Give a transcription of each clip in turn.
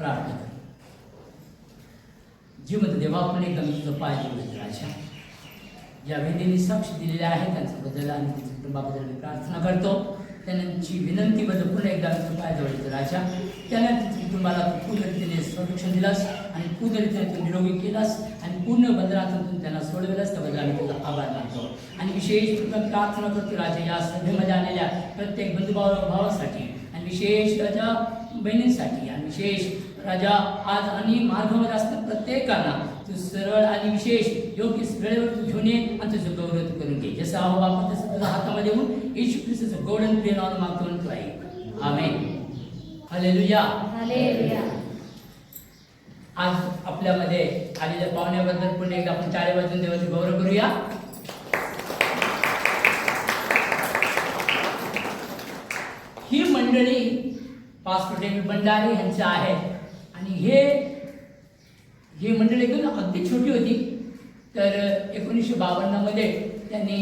प्रार्थना करू. जीवंत देवा, आपण एकदा मी तुझं पाय जोडले राजा. ज्या वेदीने साक्ष दिलेल्या आहेत त्यांच्याबद्दल आणि त्यांच्या कुटुंबाबद्दल मी प्रार्थना करतो. त्यांची विनंतीबद्दल पुन्हा एकदा मी तुझं पाय जोडले राजा. त्यांना त्यांच्या कुटुंबाला पूर्ण रीतीने संरक्षण दिलास आणि पूर्ण रीतीने तू निरोगी केलास आणि पूर्ण बंधनातून त्यांना सोडविलास. त्याबद्दल आम्ही तुझा आभार मानतो आणि विशेष तुला प्रार्थना करतो राजा या सभेमध्ये आलेल्या प्रत्येक बंधुभावासाठी आणि विशेष राजा बहिणींसाठी आणि विशेष राजा आज आणि मार्गामध्ये असणाऱ्या प्रत्येकांना तू सरळ आणि विशेष योग्य वेळेवर तू घेऊन ये आणि तुझं गौरव तू करून घे. जसं हवं आपण तसं तुझ्या हातामध्ये येऊन येशू ख्रिस्ताचं गोल्डन प्रिय नावानं मागतो म्हणतो आहे. आमेन. हालेलुया. हालेलुया. आज आपल्यामध्ये आलेल्या पाहुण्याबद्दल पुन्हा एकदा आपण टाळ्या वाजवून देवाचे गौरव करूया. ही मंडळी पास्टर डेव्हिड भंडारी यांची आहे आणि हे मंडळी एकदम अगदी छोटी होती. तर 1952 मध्ये त्यांनी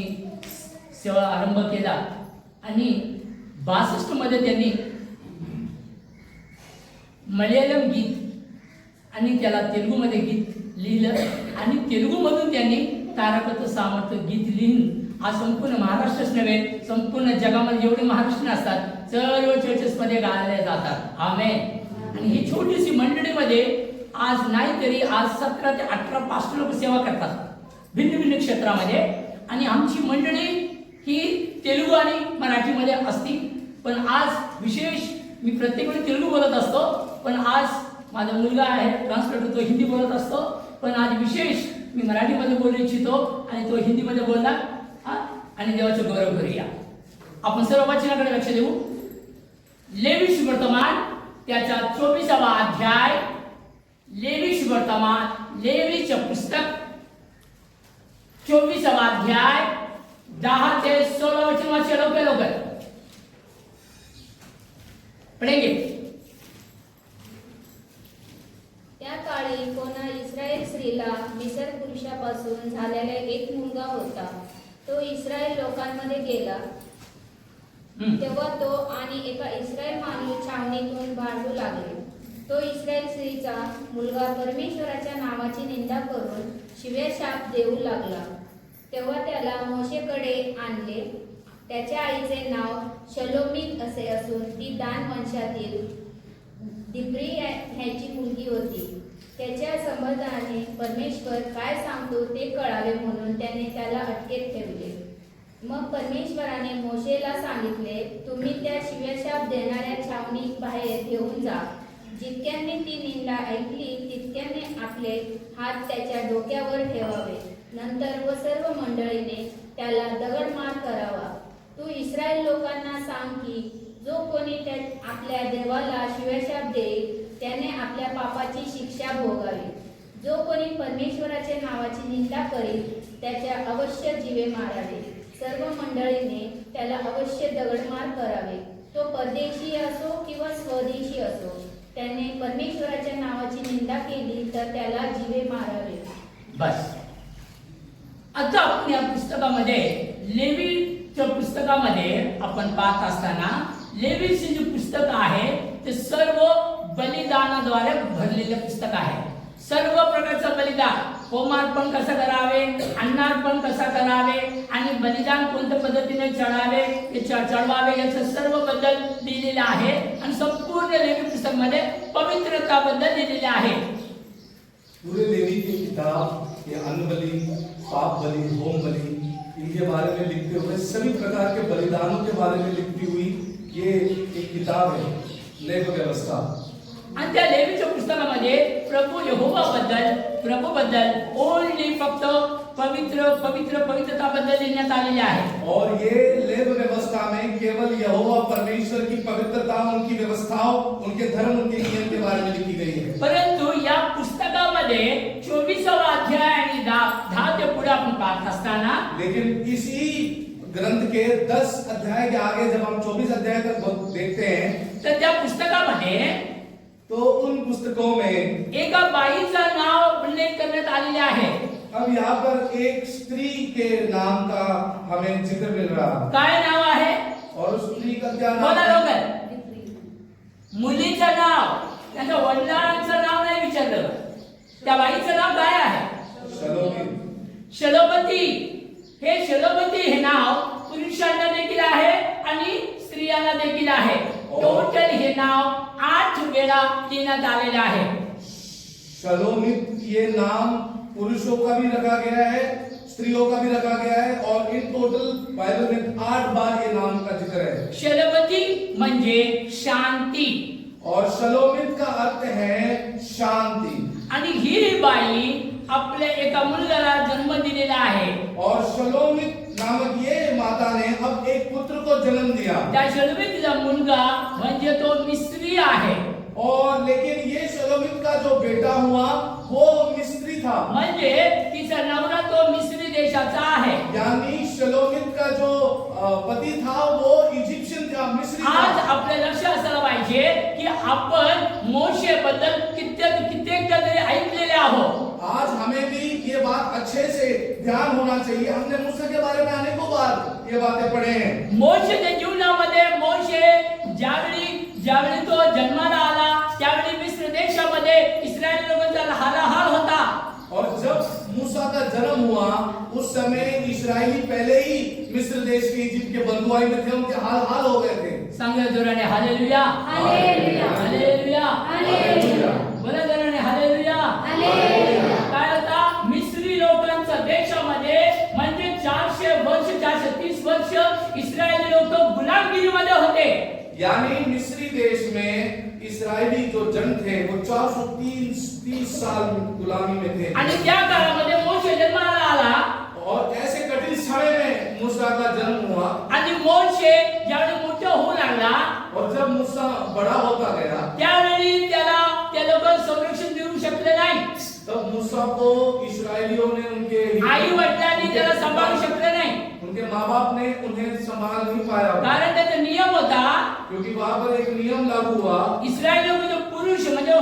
सेवा आरंभ केला आणि 62 मध्ये त्यांनी मल्याळम गीत आणि त्याला तेलुगूमध्ये गीत लिहिलं आणि तेलुगूमधून त्यांनी तारकत्व सामर्थ्य गीत लिहून आज संपूर्ण महाराष्ट्रच नव्हे संपूर्ण जगामध्ये जेवढे महाराष्ट्रीयन असतात सर्व चर्चेसमध्ये गायले जातात. आमेन. आणि ही छोटीशी मंडळीमध्ये आज नाही तरी आज 17 ते 18 पास्टर लोक सेवा करतात भिन्न भिन्न क्षेत्रामध्ये. आणि आमची मंडळी ही तेलुगू आणि मराठीमध्ये असती, पण आज विशेष मी प्रत्येक वेळी तेलुगू बोलत असतो, पण आज माझा मुलगा आहे ट्रान्सलेट होतो हिंदी बोलत असतो, पण आज विशेष मी मराठीमध्ये बोलू इच्छितो आणि तो हिंदीमध्ये बोलला आणि देवाचं गौरव करूया. आपण सर्व वचनाकडे लक्ष देऊ. लेवी सुवर्तमान त्याचा 24वा अध्याय. लेवी सुवर्तमान लेवीचं पुस्तक 24वा अध्याय 10 ते 16 वचन वाचा लवकर पढेंगे. त्या काळी कोणा इस्रायल स्त्रीला मिसर पुरुषापासून झालेला एक मुलगा होता. तो इस्रायल लोकांमध्ये गेला. तेव्हा तो आणि एका इस्रायल माणूस छावणीतून भांडू लागले. तो इस्रायल स्त्रीचा मुलगा परमेश्वराच्या नावाची निंदा करून शिव्या शाप देऊ लागला. तेव्हा त्याला मोशेकडे आणले. त्याच्या आईचे नाव शलोमीत असे असून ती दान वंशातील दिब्री ह्याची मुलगी होती. त्याच्या संबंधाने परमेश्वर काय सांगतो ते कळावे म्हणून त्याने त्याला अटकेत ठेवले. मग परमेश्वराने मोशेला सांगितले, तुम्ही त्या शिव्याशाप देणाऱ्या छावणीत बाहेर घेऊन जा. जितक्यांनी ती निंदा ऐकली तितक्यांनी आपले हात त्याच्या डोक्यावर ठेवावे. नंतर व सर्व मंडळीने त्याला दगडमार करावा. तू इस्रायल लोकांना सांग की जो कोणी आपल्या देवाला शिव्याशाप देईल त्याने आपल्या पापाची शिक्षा भोगावी. जो कोणी परमेश्वराच्या नावाची निंदा करील त्याच्या अवश्य जीवे मारावे. सर्व मंडळीने त्याला अवश्य दगडमार करावे. तो परदेशी असो किंवा स्वदेशी असो, त्याने परमेश्वराच्या नावाची निंदा केली तर त्याला जीवे मारावे. बस. आता आपण या पुस्तकामध्ये लेवीच्या पुस्तकामध्ये आपण पाहत असताना लेवीचे जे पुस्तक आहे ते सर्व बलिदानाद्वारे भरलेले पुस्तक आहे. सर्व प्रकारचं बलिदान, होमार्पण कसं करावे, अन्नार्पण कसं करावे आणि बलिदान कोणत्या पद्धतीने चढावे चढवावे याचं सर्व बद्दल लिहिलेलं आहे. आणि संपूर्ण लेवी पुस्तक मध्ये पवित्रता बद्दल लिहिलेले आहे. पूरे लेवी की किताब ये अन्न बलि, पाप बलि, होम बलि इनके बारे में लिखते हुए सभी प्रकार के बलिदानों के बारे में लिखती हुई ये एक किताब है, लेवी व्यवस्था. आणि त्या लेवीच्या पुस्तकामध्ये प्रभू यहोवा बद्दल ओनली फक्त पवित्रता बद्दल लिहिण्यात आलेले आहे. और ये लेवी व्यवस्था में केवल यहोवा परमेश्वर की पवित्रता, उनकी व्यवस्थाओं, उनके धर्म, उनके नियम के बारे में लिखी गई है. परंतु या पुस्तकामध्ये 24वा अध्याय आणि 10 ते पुढे आपण पाहत असताना, लेकिन इसी ग्रंथ के 10 अध्याय के आगे जब हम 24 अध्याय तक देखते हैं तर त्या पुस्तकामध्ये तो उन पुस्तकों में एका बाईचा नाव उल्लेख करण्यात आलेले आहे. अब यहाँ पर एक स्त्री के नाम का हमें जिक्र मिल रहा. काय नाव आहे? और उस स्त्री का क्या नाम बोला है? लवकर. मुलीचं नाव त्यांच्या वडिलांचं नाव नाही विचारलं. त्या बाईचं नाव काय आहे? शलोमी शलोपती. हे शलोपती हे नाव पुरुषांना देखील आहे आणि स्त्रियांना देखील आहे. टोटल हे नाव 8 वेळा देण्यात आलेले आहे. शलोमित ये नाम पुरुषों का भी रखा गया है, स्त्रियों का भी रखा गया है और इन टोटल बाइबल में 8 बार ये नाम का जिक्र है. शलोपती म्हणजे शांती. और शलोमित का अर्थ है शांती. आणि ही बाई आपल्या एका मुलाला जन्म दिलेला आहे. और शलोमित नामक ये माता ने अब एक पुत्र को जन्म दिया. त्या शलोमितचा मुलगा म्हणजे तो मिस्री आहे. और लेकिन ये शलोमित का जो बेटा हुआ वो मिस्री था. म्हणजे तिचा नवरा तो मिस्री देशाचा आहे. यानी शलोमित का जो पति था वो इजिप्शियन था, मिस्री आज था. आपल्या लक्षात असलं पाहिजे की आपण मोशे बद्दल कित्येकदा तरी ऐकलेले आहोत. आज हमें भी ये बात अच्छे से ध्यान होना चाहिए. हमने मूसा के बारे में अनेकों बार ये बातें पढ़े हैं. मोशेच्या जीवनामध्ये मोशे ज्यावेळी तो जन्माला आला त्यावेळी मिस्र देशामध्ये इस्रायल लोकांचा हालाहाल होता. और जब मूसा का जन्म हुआ उस समय इस्राएली पहले ही मिस्र देश के इजिप्ट के बंधुआई में थे, उनके हाल हाल हो गए थे. सांगा जोराने हालेलुया, हालेलुया, हालेलुया, हालेलुया. बोला जोराने हालेलुया. हालेलुया. काय होता? मिस्री लोकांच्या देशामध्ये म्हणजे 430 वर्ष इस्रायली लोक गुलामगिरीमध्ये होते. यानी मिस्री देश में इस्राएली जो जन थे वो 430 साल गुलामी में थे. आणि त्या काळामध्ये मोशे जन्माला आला. और ऐसे कठिन समय में मूसा का जन्म हुआ. आणि मोशे ज्यावेळी मोठा होऊ लागला और जब मूसा बड़ा होता गया त्यावेळी त्याला त्या लोकांना संरक्षण देऊ शकले नाही. तब मूसा को इस्राएलियों ने उनके आई वडिलांनी त्याला सांभाळू शकले नाही. उनके माँ बाप ने उन्हें संभाल नहीं पाया. कारण त्याचा नियम होता क्योंकि वहां पर एक नियम लागू हुआ. इस्रायल लोक जो पुरुष म्हणजे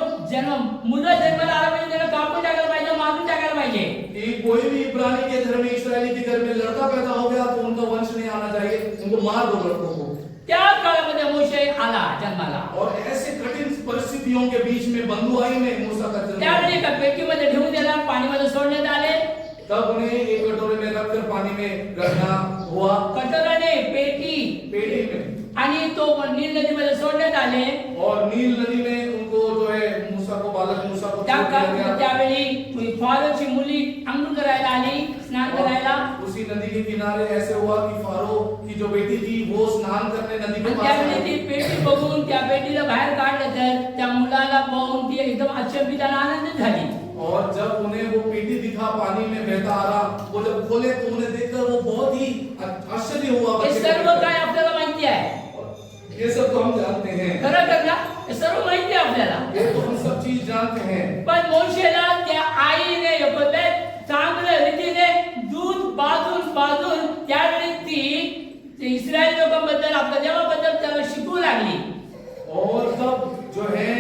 मुलं जन्माला आला म्हणजे त्याला कापून टाकायला पाहिजे, मारून टाकायला पाहिजे. कि कोई भी इब्रानी के घर में, इस्राएली के घर में लड़का पैदा हो गया तो उनका वंश नहीं आना चाहिए, उनको मार दो लड़कों को. त्या काळामध्ये मोशे आला जन्माला. और ऐसे कठिन परिस्थितियों के बीच में बंधुआई में मूसा का जन्म त्यावेळी हुआ. एका पेटीमध्ये ठेवून त्याला पाणीमध्ये सोडण्यात आले. तब उन्हें एक कटोरे में रखकर पानी में रखना हुआ. कटोराने पेटी में आणि तो नील नदीमध्ये सोडण्यात आले. और नील नदी में उनको जो है मूसा को, बालक मूसा को छोड़ दिया गया. त्यावेळी फारोची मुली अंघोळ करायला आली, स्नान करायला. उसी नदी के किनारे ऐसे हुआ कि फारो की जो बेटी थी वो स्नान करने नदी के पास त्यावेळी आई. ती पेटी बघून त्या पेटीला बाहेर काढलं तर त्या मुलाला पाहून ती एकदम अचंबित आणि आनंदित झाली. और जब उन्हें वो पेटी दिखा पानी में बहता आ रहा, वो जब खोले तो उन्हें देखकर वो बहुत ही आश्चर्य हुआ. हे बच्चे सर्व को काय आपल्याला माहिती आहे. ये सब तो हम जानते हैं. खरं तर ना हे सर्व माहिती आहे आपल्याला. ये तो हम सब चीज जानते हैं. पण मोशेला त्या आईने योग्य चांगल्या रीतीने दूध पाजून त्यावेळी ती इस्रायल लोकांबद्दल आपल्या देवाबद्दल त्याला शिकवू लागली. और तब जो है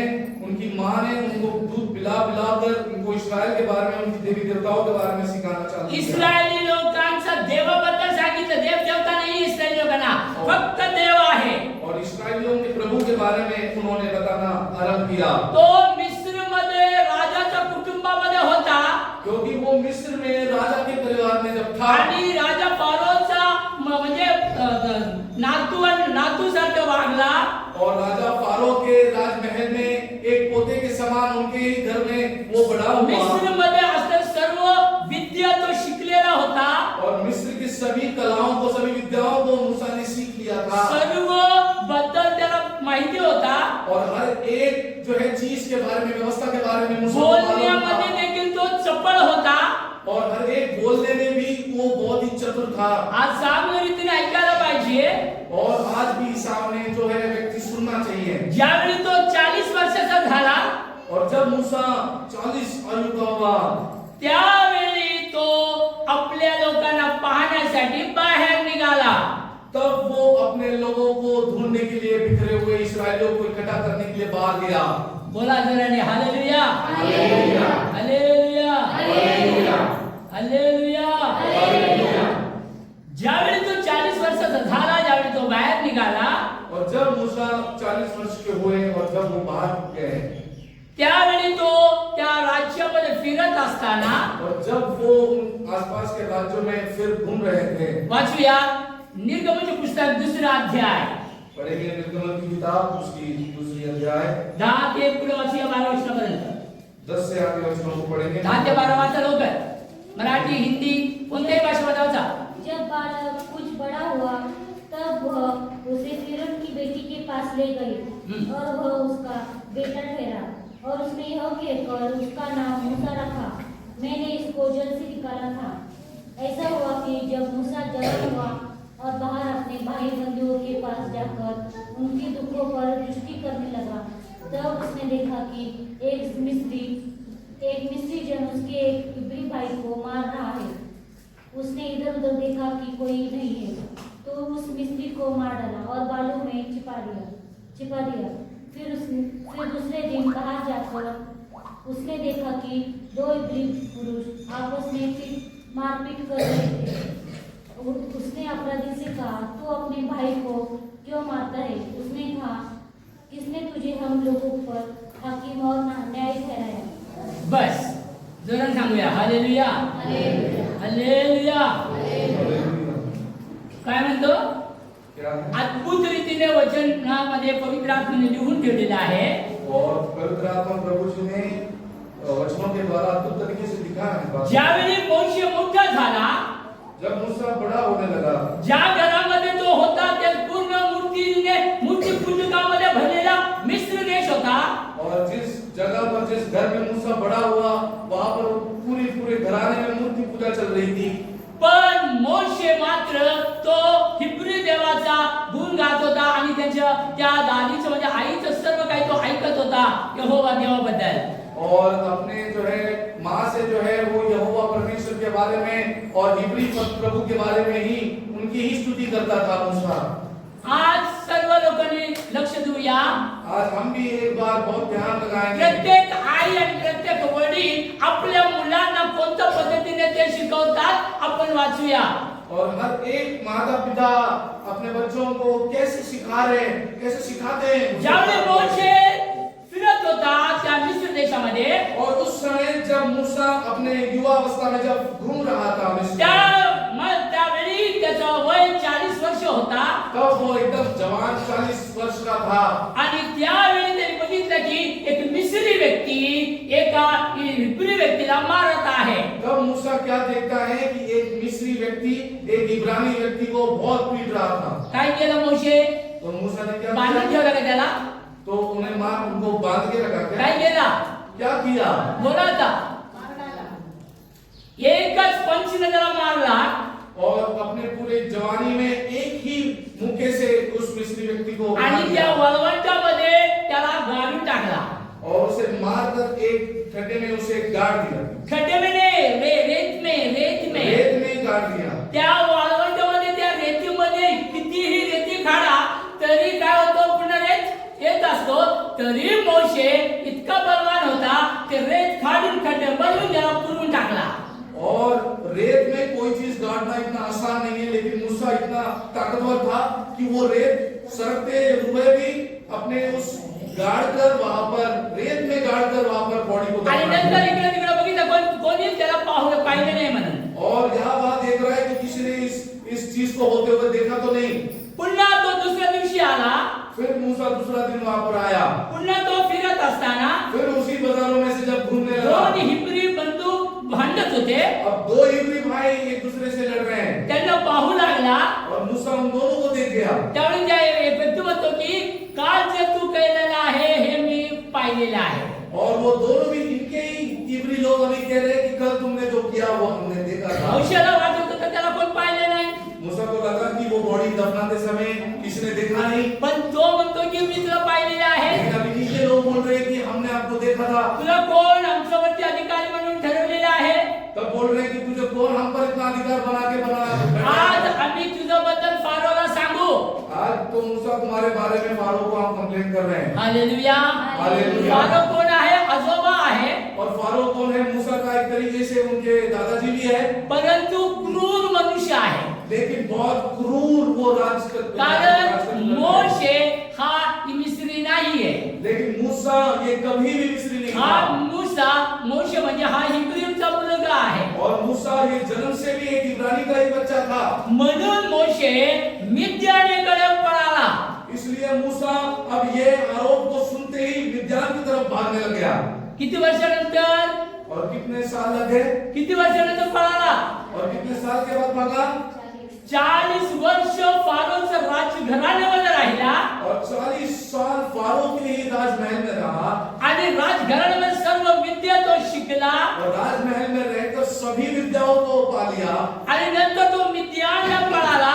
उनकी माँ ने उनको दूध पिलाकर उनको इस्राएल के बारे में, उनकी देवी देवताओं के बारे में सिखाना चालू किया. इस्रायली लोकांचा देवाबद्दल सांगितलं. देव देवता नाही इस्रायली लोकांना, फक्त देव आहे. और इस्राएलियों के प्रभु के बारे में उन्होंने बताना आरंभ किया. तो मिस्र मध्ये राजाच्या कुटुंबामध्ये होता. क्योंकि वो मिस्र में राजा के परिवार में जब था आणि राजा फारोचा म्हणजे नातू सारखा वागला. और राजा फारो के राजमहल में एक पोते के समान उनके ही घर में वो बड़ा हुआ. मिस्र मध्ये असलेल्या सर्व विद्या तो शिकलेला होता. और मिस्र की सभी कलाओं को, सभी विद्याओं को मूसा ने सीख लिया था. सर्व बद्दल त्याला माहिती होता. और हर एक जो है चीज के बारे में, व्यवस्था के बारे में मूसा को मालूम बोलण्यामध्ये था. देखील तो चपळ होता. और हर एक बोलने में भी वो बहुत ही चतुर था. आज चांगल्या रीतीने ऐकायला पाहिजे. और आज भी सामने जो है व्यक्ती सुनना चाहिए. ज्यावेळी तो 40 वर्षाचा झाला और जब मूसा 40 आयु का हुआ त्यावेळी तो आपल्या लोकांना पाहण्यासाठी बाहेर निघाला. तब वो अपने लोगों को ढूंढने के लिए, बिखरे हुए इस्राएलियों को इकट्ठा करने के लिए बाहर गया. बोला जोराने hallelujah, hallelujah, hallelujah, hallelujah, hallelujah, hallelujah. ज्यावेळी तो 40 वर्षाचा झाला, ज्यावेळी तो बाहेर निघाला और जब मूसा 40 वर्ष के हुए और जब वो बाहर गए त्यावेळी तो त्या राज्यामध्ये फिरत असताना और जब वो उन आसपास के राज्यों में फिर घूम रहे थे, वाचूया निर्गमन पुस्तक 2रा अध्याय पढ़ेंगे निर्गमन की किताब उसकी 2री अध्याय 10 ते पुढे वाचूया 12 वचनापर्यंत 10 से आगे वचनों को पढ़ेंगे। 10 ते 12 वाचा लवकर, मराठी हिंदी कोणत्याही भाषेमध्ये वाचा। जब बालक कुछ बड़ा हुआ तब वह उसे फिरौन की बेटी के पास ले गई और वह उसका बेटा ठहरा और उसने यह कहकर उसका नाम मूसा रखा, मैंने इसको जल से निकाला था। ऐसा हुआ कि जब मूसा जवान हुआ और बाहर अपने भाई बंधुओं के पास जाकर उनके दुखों पर दृष्टि करने लगा, तब उसने देखा कि एक मिस्री जन उसके एक इब्री भाई को मार रहा है। उसने इधर उधर देखा कि कोई नहीं है, तो उस मिस्री को मार डाला और बालू में छिपा दिया। फिर दूसरे दिन बाहर जाकर उसने देखा कि 2 इब्री पुरुष आपस में मारपीट कर रहे थे। उसने अपराधी से कहा, तू अपने भाई को क्यों मारता है? उसने कहा, किसने तुझे हम लोगों पर हाकिम और न्याय ठहराया? बस जोरात सांगूया हालेलुया हालेलुया। काय म्हणतो? क्या है? अद्भुत रीतीने वचनामध्ये पवित्र आत्म्याने लिहून ठेवलेलं आहे। और पवित्र आत्मा प्रभु जी ने वचनों के द्वारा अद्भुत तरीके से लिखा है बात। ज्यावेळी मोशे मोठा झाला, जब मूसा बड़ा होने लगा, ज्या घरामध्ये तो होता त्या पूर्ण मूर्ती पूजकामध्ये भरलेला मिस्र देश होता, और जिस जगह पर जिस घर में मूसा बड़ा हुआ वहां पर पूरे घराने में मूर्ति पूजा चल रही थी। पण मोशे मात्र तो हिब्रू देवाचा गुण गात होता आणि त्याच्या त्या दादीचं म्हणजे आईचं सर्व काही तो ऐकत होता यहोवा देवाबद्दल। और अपने जो है माँ से जो है वो यहोवा परमेश्वर के बारे में और हिब्री प्रभु के बारे में ही उनकी ही स्तुति करता था मूसा। आज सर्व लोकांनी लक्ष देऊया। आज हम भी एक बार बहुत ध्यान लगाएंगे। प्रत्येक आई आणि प्रत्येक वडील आपल्या मुलांना कोणत्या पद्धतीने ते शिकवतात आपण वाचूया। और हर एक माता पिता अपने बच्चों को कैसे सिखा रहे हैं, कैसे सिखाते हैं। ज्यावेळी मोशे फिरत होता त्या मिस्र देशामध्ये, और उस समय जब मूसा अपने युवावस्था में जब घूम रहा था मिस्र, त्यावेळी त्याचा वय 40 वर्ष होता तब वो एकदम जवान 40 वर्ष का था। आणि त्यावेळी त्यांनी बघितलं की एक मिस्री व्यक्ती एका हिब्रू व्यक्तीला मारत आहे। तब मूसा क्या देखता है कि एक मिस्री व्यक्ति एक इब्रानी व्यक्ति को बहुत पीट रहा था। काय केलं मोशे? तो मूसा ने क्या बांधून किया? ठेवलं का त्याला? तो उनको बांध के रखा। काय केला? क्या किया? बोला आता एकच पंचीने त्याला मारला और अपने पूरे जवानी में एक ही मुक्के से उस मिस्री व्यक्ति को आणि त्या वळवंटामध्ये त्याला गाडून टाकला। और उसे मारकर एक खड्डे में उसे गाड़ दिया। खड्डे में नहीं, रेत में गाड़ दिया। त्या वळवंटामध्ये त्या रेतीमध्ये कितीही रेती खाडा तरी काय होतं, पुन्हा रेत येत असतो। तरी मोशे इतका बलवान होता ते रेत खाडून खड्डे बनवून त्याला पुरून टाकला। और रेत में कोई चीज गाड़ना इतना आसान नहीं है, लेकिन मूसा इतना ताकतवर था कि वो रेत सरकते हुए भी अपने उस गाड़कर वहां पर रेत में गाड़कर वहां पर बॉडी को आणि दफना नंतर किया। इकडे तिकडे बघितलं कोणी त्याला पाहिले नाही म्हणून। और यहाँ बात देख रहा है कि किसी ने इस चीज को होते हुए देखा तो नहीं। पुन्हा तो दुसऱ्या दिवशी आला, फिर मूसा दूसरा दिन वहां पर आया। पुन्हा तो फिरत असताना फिर उसी बाजारों में से जब घूमने लगा, दोन हिब्री बंधू भांडत होते। अब 2 इब्री भाई एक दूसरे से लड़ रहे हैं त्यांना पाहू लागला। और मूसा उन दोनों को देख गया। त्यावेळी त्या व्यक्ती म्हणतो की काल जे तू केलेलं आहे हे मी पाहिलेलं आहे। और वो दोनों भी इनके ही इब्री लोग अभी कह रहे हैं कि कल तुमने जो किया वो हमने देखा था। मोशेला वाटत होतं त्याला कोण पाहिलं नाही, मूसा को लगा कि वो बॉडी दफनाते समय किसी ने देखा नहीं, पण तो म्हणतो की मी तुला पाहिलेलं आहे। लेकिन अभी ये लोग बोल रहे हैं कि हमने आपको देखा था। तुला कोण आमच्यावरती अधिकारी म्हणून ठरवलेलं आहे? तब बोल रहे हैं कि तुझे कौन हम पर इतना अधिकार बना के बना। आज आम्ही तुझ्याबद्दल फारोला सांगू। आज तो मूसा तुम्हारे बारे में फारो को हम कंप्लेंट कर रहे हैं। हालेलुया। हालेलुया। फारो कोण आहे? आजोबा आहे, और फारो कौन है? मूसा का एक तरीके से उनके दादाजी भी है, परंतु क्रूर मनुष्य आहे। लेकिन बहुत क्रूर वो कारण मोशे हा मिस्री नाहीये। लेकिन मूसा ये कभी भी मिस्री नहीं हा था। मोशे म्हणजे हा इब्राहिमचा मुलगा आहे. और मूसा ये जन्म से भी एक इब्रानी का ही बच्चा था। म्हणून मोशे मिद्यानेकडे पळाला. इसलिए मूसा अब ये आरोप को सुनते ही मिद्यान की तरफ भागने लग गया। किती वर्षानंतर और कितने साल लगे? किती वर्षानंतर पळाला? और कितने साल के बाद भागा? 40 वर्ष फारोचं राजघराण्यामध्ये राहिला और 40 साल फारो के ही राजमहल में रहा। आणि राजघराण्यामध्ये सर्व विद्या तो शिकला और राजमहल में रहकर सभी विद्याओं को पा लिया। आणि नंतर तो मिद्यानला पळाला.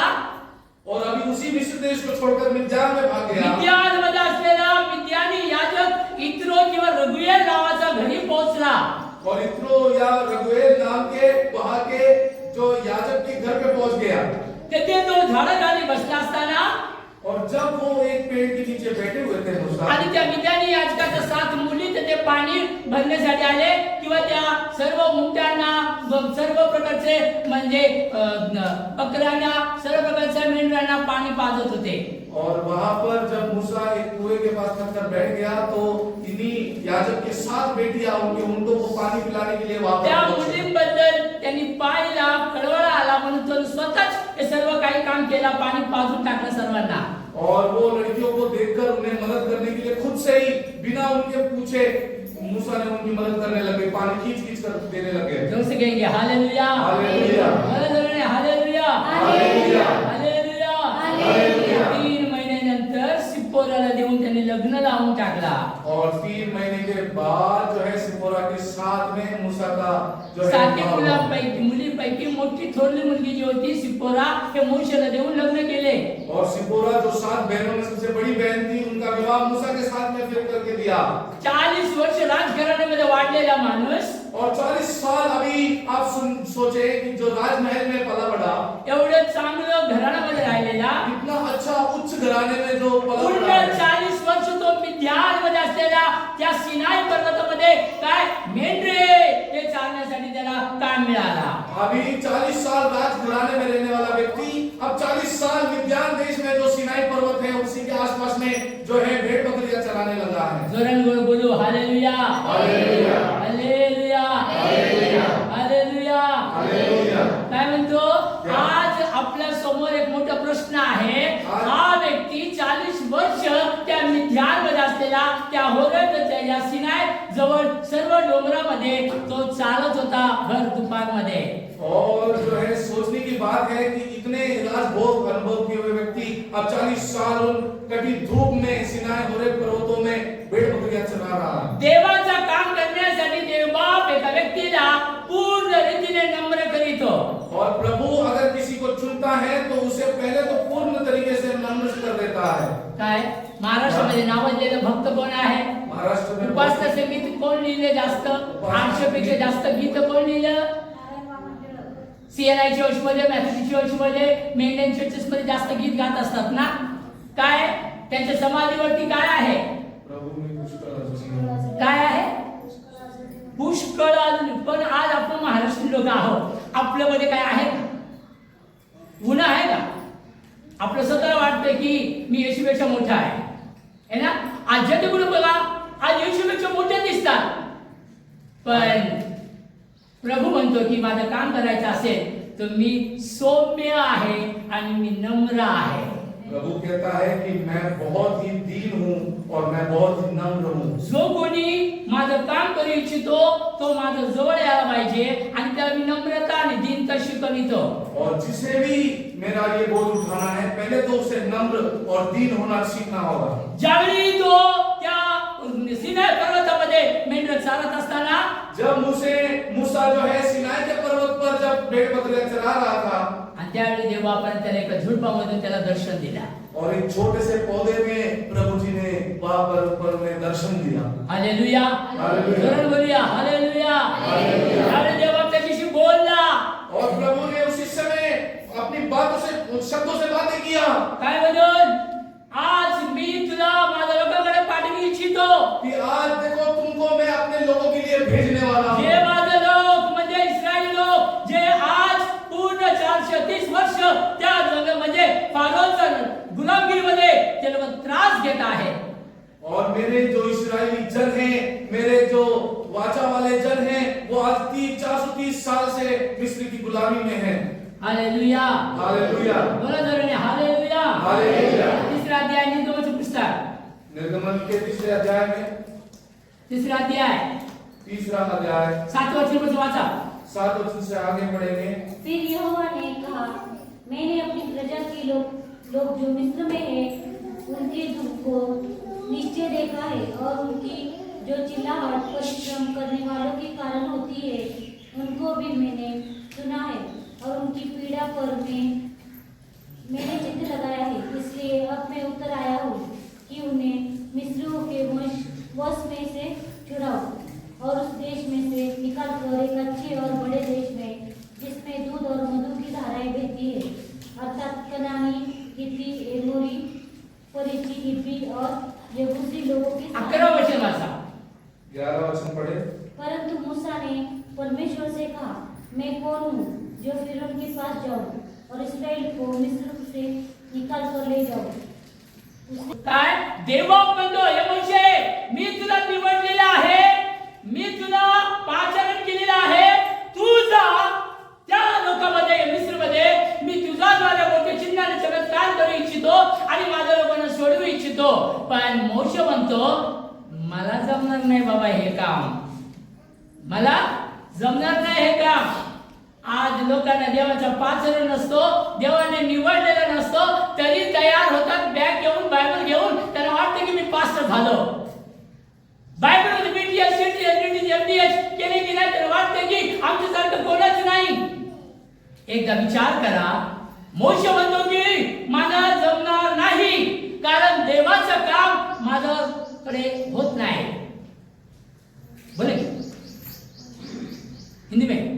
और अभी उसी मिस्र देश को छोड़कर मिद्यान में भाग गया। मिद्यानमध्ये असलेला मिद्यानी याजक इत्रो किंवा रघुएल नावाचा घरी पोहोचला. और इत्रो या रघुएल नाम के वहां के जो याजक के घर पे पहुंच गया। तेथे तो झाडाखाली बसला असताना और जब वो एक पेड़ के नीचे बैठे हुए थे मूसा, आणि त्या मिद्यानी याजकाच्या 7 मुली तेथे पाणी भरण्यासाठी आले किंवा त्या सर्व उंटांना सर्व प्रकारचे म्हणजे बकऱ्यांना सर्व प्रकारच्या मेंढरांना पाणी पाजत होते. और वहां पर जब मूसा एक कुएं के पास थककर बैठ गया तो इन्हीं याजक के 7 बेटियां उनके ऊंटों को पानी पिलाने के लिए वहां त्या पर पहुंची। मुलींबद्दल त्यांनी पाहिला, कळवळा आला म्हणून तो स्वतःच हे सर्व काही काम केला, पाणी पाजून टाकलं सर्वांना. और वो लड़कियों को देखकर उन्हें मदद करने के लिए खुद से ही बिना उनके पूछे मूसा ने उनकी मदद करने लगे, पानी खींच-खींच कर देने लगे। जोर से कहेंगे hallelujah, hallelujah, hallelujah, hallelujah, hallelujah, hallelujah, hallelujah. 3 महिन्यानंतर सिप्पोराला देऊन त्यांनी लग्न लावून टाकला. और 3 महीने के बाद जो है सिपोरा के साथ में मूसा का जो है 7 मुलीपैकी मोठी थोरली मुलगी जी होती सिप्पोरा हे मोशेला देऊन लग्न केले. और सिपोरा जो 7 बहनों में सबसे बड़ी बहन थी, उनका विवाह मूसा के साथ में फिर करके दिया। 40 वर्ष राजघराण्यामध्ये वाढलेला माणूस और 40 साल अभी आप सोचे कि जो राजमहल में पला बड़ा, एवढं चांगलं घराण्यामध्ये राहिलेला इतना अच्छा उच्च घराने में जो पला पूर्ण बड़ा है, 40 वर्ष तो मिद्यानमध्ये असलेला त्या सिनाई पर्वतामध्ये काय मेंढरे हे चालण्यासाठी त्याला काम मिळाला. अभी 40 साल राजघराने में रहने वाला व्यक्ति अब 40 साल मिद्यान देश में जो सिनाई पर्वत है उसी के आसपास में जो है भेड़ बकरियां चराने लगा है। जोरान बोलू hallelujah, hallelujah, hallelujah, hallelujah, hallelujah. Hallelujah. काय म्हणतो आज आपल्या समोर एक मोठा प्रश्न आहे. हा व्यक्ती 40 वर्ष त्या मिद्यानमध्ये असलेला त्या होरेबच्या या सिनाई जवळ सर्व डोंगरामध्ये तो चालत होता भर दुपारमध्ये. और जो है सोचने की बात है कि इतने राजभोग अनुभव किए हुए व्यक्ति अब 40 साल उन कड़ी धूप में सिनाई होरेब पर्वतों में भेड़ बकरियां चरा रहा है। देवाचा काम करण्यासाठी देवबाप एका व्यक्तीला पूर्ण रीतीने नम्र करीतो. और प्रभु अगर किसी को चुनता है तो उसे पहले तो पूर्ण तरीके से नम्र कर देता है। काय महाराष्ट्रामध्ये नावाजलेलं भक्त कोण आहे? महाराष्ट्र में उपासना संगीत कोण लिहिले जास्त? 800 पेक्षा जास्त गीत कोण लिहिलं? CNI चर्च मध्ये, मॅथोडिस्ट चर्च मध्ये, मेंढन चर्चेस मध्ये जास्त गीत गात असतात ना. काय त्यांच्या समाधीवरती काय आहे? प्रभु में पुष्कळ काय आहे? पुष्कळ अजून. पण आज आपण महाराष्ट्रीयन लोक आहोत, आपल्यामध्ये काय आहे? गुन्हा आहे का? आपलं स्वतःला वाटतं की मी येशूपेक्षा मोठा आहे ना. आजच्या गुरु बघा, आज येशूपेक्षा मोठे दिसतात, पण प्रभू म्हणतो की माझं काम करायचं असेल तर मी सौम्य आहे आणि मी नम्र आहे. प्रभु कहता है कि मैं बहुत ही दीन हूँ और मैं बहुत ही नम्र हूँ। जो कोणी माझं काम करू इच्छितो तो माझं जवळ यायला पाहिजे आणि त्याला मी नम्रता आणि दीनता शिकवितो. और जिसे भी मेरा ये बोझ उठाना है पहले तो उसे नम्र और दीन होना सीखना होगा। ज्यावेळी तो त्या सिनाई पर्वतामध्ये मेंढर चालत असताना जब मूसा जो है सिनाई के पर्वत पर जब भेड़ बकरियां चरा रहा था आणि त्यावेळी देवापाने त्याला एका झुडपामधून त्याला दर्शन दिला. और एक छोटे से पौधे में प्रभु जी ने वहां पर उन्हें दर्शन दिया। हालेलुया, हालेलुया, जोरान बोलूया हालेलुया. हालेलुया. त्यावेळी देवा त्याच्याशी बोलला. और प्रभु ने उसी समय अपनी बातों से शब्दों से बातें किया काय म्हणून? आज मी तुला माझ्या लोकांकडे पाठवू इच्छितो. कि आज देखो तुमको मैं अपने लोगों के लिए भेजने वाला हूँ। जे माझे लोक म्हणजे इस्रायली लोक जे आज पूर्ण 430 वर्ष त्या म्हणजे फारोच्या गुलामगिरीमध्ये ते लोक त्रास घेत आहेत. और मेरे जो इस्राएली जन हैं, मेरे जो वाचा वाले जन हैं, वो आज 430 साल से मिस्र की गुलामी में हैं। हालेलुया, हालेलुया, बोला जोराने हालेलुया, हालेलुया। तीसरा अध्याय निर्गमन पुस्तक, निर्गमन के तीसरे अध्याय में, तीसरा अध्याय तीसरा अध्याय 7 वचन वाचा। 7 वचन से आगे पढ़ेंगे। फिर यहोवा ने कहा, मैंने अपनी प्रजा के लोग जो मिस्र में है उनके दुख को निश्चय देखा है, और उनकी जो चिल्लाहट परिश्रम करने वालों के कारण होती है उनको भी मैंने सुना है, और उनकी पीड़ा पर मैंने चित्त लगाया है। इसलिए अब मैं उतर आया हूँ कि उन्हें मिस्रियों के वश में से छुड़ाऊं और उस देश में से निकाल कर एक अच्छे और बड़े देश में, जिसमें दूध और मधु की धाराएं बहती है, अर्थात कनानी, हित्ती, एमोरी, परिज्जी, हिब्बी और यबूसी लोगों के साथ। 11 वचन वाचा। 11 वचन पढ़े। परंतु मूसा ने परमेश्वर से कहा, मैं कौन हूँ जो फिरौन के पास जाऊं और इस्राएल को मिस्र से निकाल कर ले जाऊं? काय देवा म्हणतो, हे मोशे, मी तुला निवडलेला आहे, मी तुला पाचारण केलेला आहे, तू जा त्या लोकांमध्ये, मिस्रमध्ये मी तुझ्याद्वारे मोठे चिन्ह आणि चमत्कार करू इच्छितो आणि माझ्या लोकांना सोडवू इच्छितो. पण मोशे म्हणतो, मला जमणार नाही बाबा हे काम, मला जमणार नाही हे काम. आज लोकांना देवाचा पाचर नसतो, देवाने निवडलेला नसतो, तरी तयार होतात बॅग घेऊन, बायबल घेऊन. त्यांना वाटतं की मी पास्टर झालो, बायबल बीटीएस सीटीएस एमडीएस केले की नाही, तर वाटतं की आमच्यासारखं कोणाच नाही. एकदा विचार करा, मोशे म्हणतो की मला जमणार नाही, कारण देवाचं काम माझ्याकडे होत नाही. बोले हिंदी में।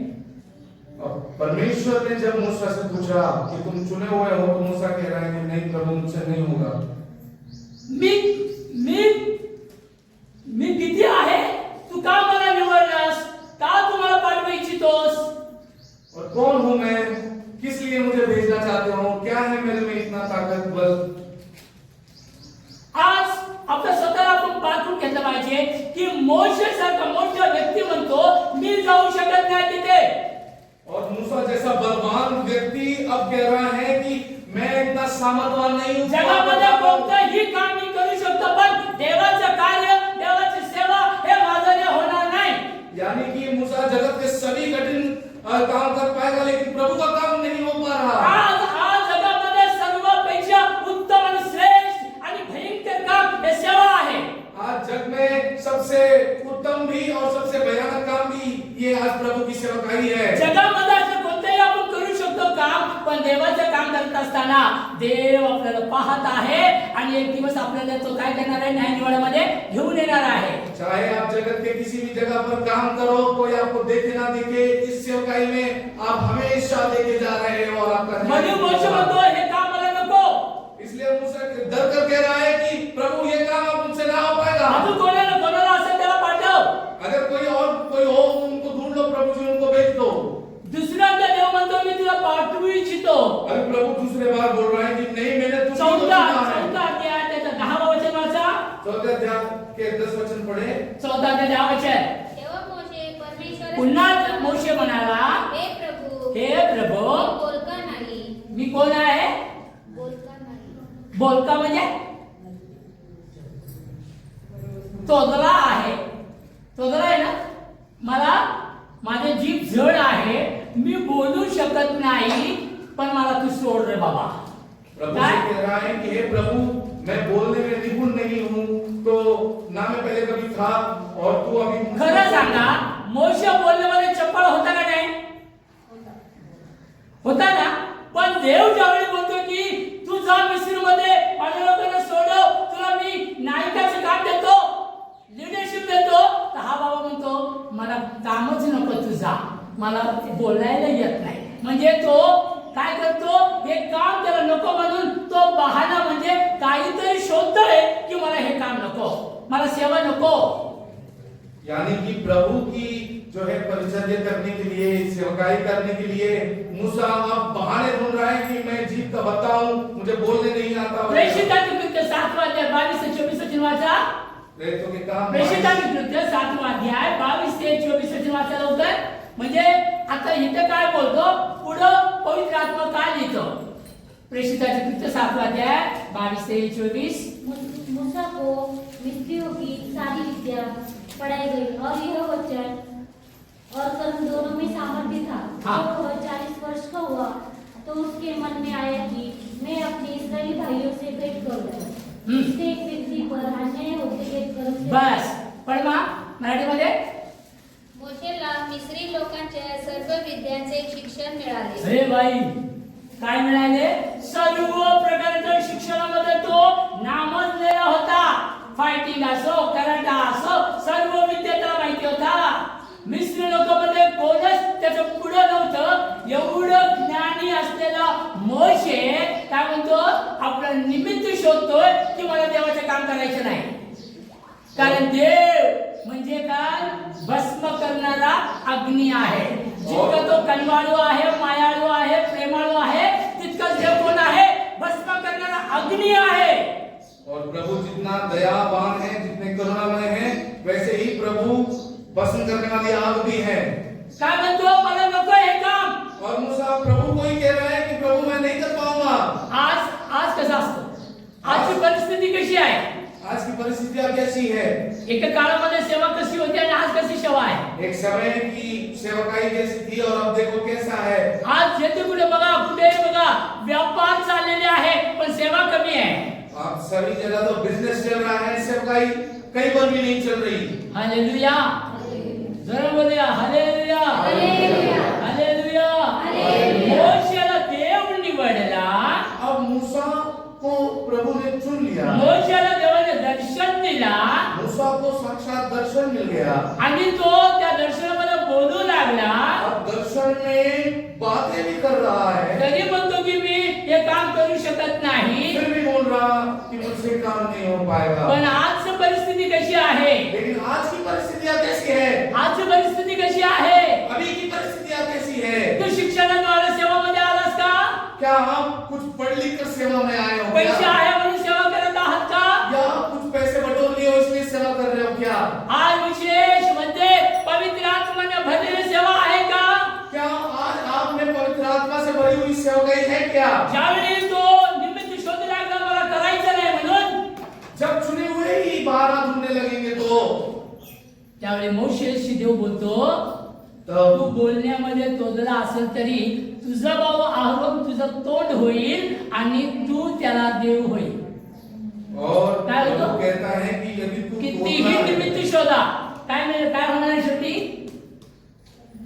परमेश्वर ने जब मूसा से पूछा कि तुम चुने हुए हो, तो मूसा कह रहा है कि नहीं प्रभु, मुझसे नहीं होगा। मी किती आहे, तू का मला निवडलास, का तू मला पाठवू इच्छितोस, और कौन हूं मैं, किस लिए मुझे भेजना चाहते हो, क्या है मेरे में इतना ताकतवर। आज आपल्या स्वतःला आपण पाठवून घेतलं पाहिजे की मोशे सारखा मोठा व्यक्ती म्हणतो मी जाऊ शकत नाही तिथे, और मूसा जैसा बलवान व्यक्ति अब कह रहा है कि मैं इतना सामर्थ्यवान नहीं हूं। जगामध्ये कोणतंही काम मी करू शकतो, पण देवाचं कार्य, देवाची सेवा हे माझ्याने होणार नाही. यानी कि मूसा जगत के सभी कठिन काम कर पाएगा, लेकिन प्रभु का काम नहीं हो पा रहा। आज जगामध्ये सर्वपेक्षा उत्तम आणि श्रेष्ठ आणि भयंकर काम हे सेवा आहे. आज जग में सबसे उत्तम भी और सबसे भयानक काम भी ये आज प्रभु की सेवकाई है। जगामध्ये असं कोणतेही आपण करू शकतो काम, पण देवाचं काम करत असताना देव आपल्याला पाहत आहे आणि एक दिवस आपल्याला तो काय करणार आहे, न्याय निवाड्यामध्ये घेऊन येणार आहे. चाहे आप जगत के किसी भी जगह पर काम करो, कोई आपको देखे ना देखे, इस सेवकाई में आप हमेशा देखे जा रहे हैं और आपका म्हणून मोशे म्हणतो हे काम मला नको. इसलिए मूसा डर कर कह रहा है कि प्रभु ये काम अब मुझसे ना हो पाएगा। अजून कोणाला असेल त्याला पाठव. अगर कोई हो उनको ढूंढ लो, प्रभु जी उनको भेज दो। दुसऱ्यांदा देव म्हणतो मी तुला पाठवू इच्छितो. अरे प्रभु दूसरे बार बोल रहा है कि नहीं, मैंने तुझको चौथा चुना है। अध्याय त्याचा 10वा वचन वाचा. 14 अध्याय के 10 वचन पढ़े। 14 ते 10 वचन. तेव्हा मोशे परमेश्वरास पुन्हा मोशे म्हणाला, हे प्रभू, हे प्रभू, मी बोलका नाही, मी कोण आहे, बोलका नाही. बोलका म्हणजे तोदला आहे, तोदला आहे ना. मला माझे जीभ जड आहे, मी बोलू शकत नाही, पण मला तू सोड रे बाबा. प्रभु से कह रहा है कि हे प्रभु, मैं बोलने में निपुण नहीं हूं, तो ना मैं पहले कभी था और तू अभी खरं सांगा, मोशे बोलण्यामध्ये चपळ होता का नाही, होता ना. पण देव ज्यावेळी बोलतो की तू जा मिस्रमध्ये, माझ्या लोकांना सोडव, तुला मी नायकाचं काम देतो, लीडरशिप देतो, तर हा बाबा म्हणतो मला कामच नको, तू जा, मला बोलायला येत नाही. म्हणजे तो काय करतो, हे काम त्याला नको म्हणून तो बहाणा म्हणजे काहीतरी शोधतोय की मला हे काम नको, मला सेवा नको. यानी कि प्रभु की जो है परिचर्या करने के लिए, सेवकाई करने के लिए मूसा अब बहाने ढूंढ रहा है कि मैं जीभ का बत्ता हूं, मुझे बोलने नहीं आता. प्रेषितांचे कृत्य 7वां अध्याय 22 से 24 वचन वाचा. प्रेरितों के काम प्रेषितांचे कृत्य 7वां अध्याय 22 ते 24 वचन वाचा लवकर. म्हणजे आता इथे काय बोलतो, पुढं पवित्र आत्मा काय लिहितो. प्रेषितांचे कृत्य 7वां अध्याय 22 से 24. मूसा को मिस्रियों की सारी विद्या पढ़ाई गई और यह वचन और कर्म दोनों में सामर्थ्य था. हाँ. जब वह 40 वर्ष का हुआ तो उसके मन में आया कि मैं अपने इस्राएली भाइयों से भेंट करूंगा. इससे एक व्यक्ति पर अन्याय होते देखकर उसे- बस पण मराठीमध्ये मोशेला मिस्री लोकांच्या सर्व विद्यांचे शिक्षण मिळाले. अरे बाई काय मिळाले, सर्व प्रकारच्या शिक्षणामध्ये तो नामजलेला होता. फायटिंग असो, कराटा असो, सर्व विद्या त्याला माहिती होता. मिस्री लोकांमध्ये कोणच त्याचं पुढं नव्हतं. एवढं ज्ञानी असलेला मोशे काय म्हणतो, आपलं निमित्त शोधतोय की मला देवाचं काम करायचं नाही. कारण देव म्हणजे काय, भस्म करणारा अग्नी आहे. जितका तो कनवाळू आहे, मायाळू आहे, प्रेमाळू आहे, तितकाच देव कोण आहे, भस्म करणारा अग्नी आहे. और प्रभु जितना दयावान है, जितने करुणामय हैं, वैसे ही प्रभु भस्म करने वाली आग भी है. काय म्हणतो, मला नको हे काम. और मूसा प्रभु को ही कह रहा है कि प्रभु मैं नहीं कर पाऊंगा. आज कसं असतं, आजची परिस्थिती कशी आहे. आज की परिस्थितियां कैसी है. एका काळामध्ये सेवा कशी होती आणि आज कशी सेवा आहे. एक समय की सेवकाई कैसी थी और अब देखो कैसा है. आज जेथे कुठे बघा, कुठेही बघा, व्यापार चाललेले आहे पण सेवा कमी आहे. आप सभी जगह तो बिजनेस चल रहा है, सेवकाई कहीं पर भी नहीं चल रही. हालेलुया. जरा बोलूया हालेलुया. हालेलुया. हालेलुया. हालेलुया. मोशेला देव निवडला. अब मूसा को प्रभु ने चुन लिया. मोशेला देवाने दर्शन दिला मूसा को साक्षात दर्शन मिल गया. आणि तो त्या दर्शनामध्ये बोलू लागला. अब दर्शन में बातें भी कर रहा है. तरी म्हणतो की मी हे काम करू शकत नाही. फिर भी बोल रहा कि मुझसे काम नहीं हो पाएगा. पण आजची परिस्थिती कशी आहे. लेकिन आज की परिस्थितियां कैसी है. आजची परिस्थिती कशी आहे. अभी की परिस्थितियां कैसी है. तू शिक्षणाद्वारे सेवामध्ये आलास का. क्या आप कुछ पढ़ लिख कर सेवा में आए हो पैसे क्या? आहे म्हणून सेवा करत आहात का. या आप कुछ पैसे बटोर लिए हो इसलिए सेवा कर रहे हो क्या? आज विशेष म्हणजे पवित्र आत्माने भरलेली सेवा आहे का. क्या आज आप में पवित्र आत्मा से भरी हुई सेवकाई है क्या? ज्यावेळी तो निमित्त शोधू लागला मला करायचं नाही म्हणून, जब चुने हुए ही बहाना ढूंढने लगेंगे तो त्यावेळी मोशेशी देव बोलतो, तब तू बोलण्यामध्ये तोडला असेल तरी तुझा भाऊ आरोन तुझं तोंड होईल आणि तू त्याला देव होईल. और क्या होता? प्रभु कहता है कि यदि तू कितीही बोलना है, निमित्त शोधा, काय होणार आहे शेवटी,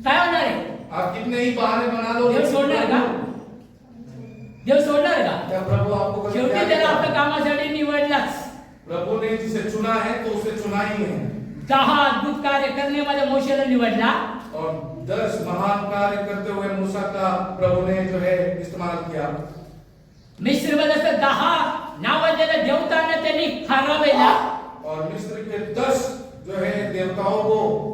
काय होणार आहे. आप कितने ही बहाने बना लो, देव सोडणार का. देव सोडणार का. क्या प्रभु आपको कभी शेवटी त्याग त्याला करेगा? आपल्या कामासाठी निवडलाच. प्रभु ने जिसे चुना है तो उसे चुना ही है. 10 अद्भुत कार्य करण्यामध्ये मोशेला निवडला. और 10 महान कार्य करते हुए मूसा का प्रभु ने जो है इस्तेमाल किया. मिस्रमध्ये 10 नावाजलेल्या देवतांना त्यांनी हरवला. और मिस्र के 10 जो है देवताओं को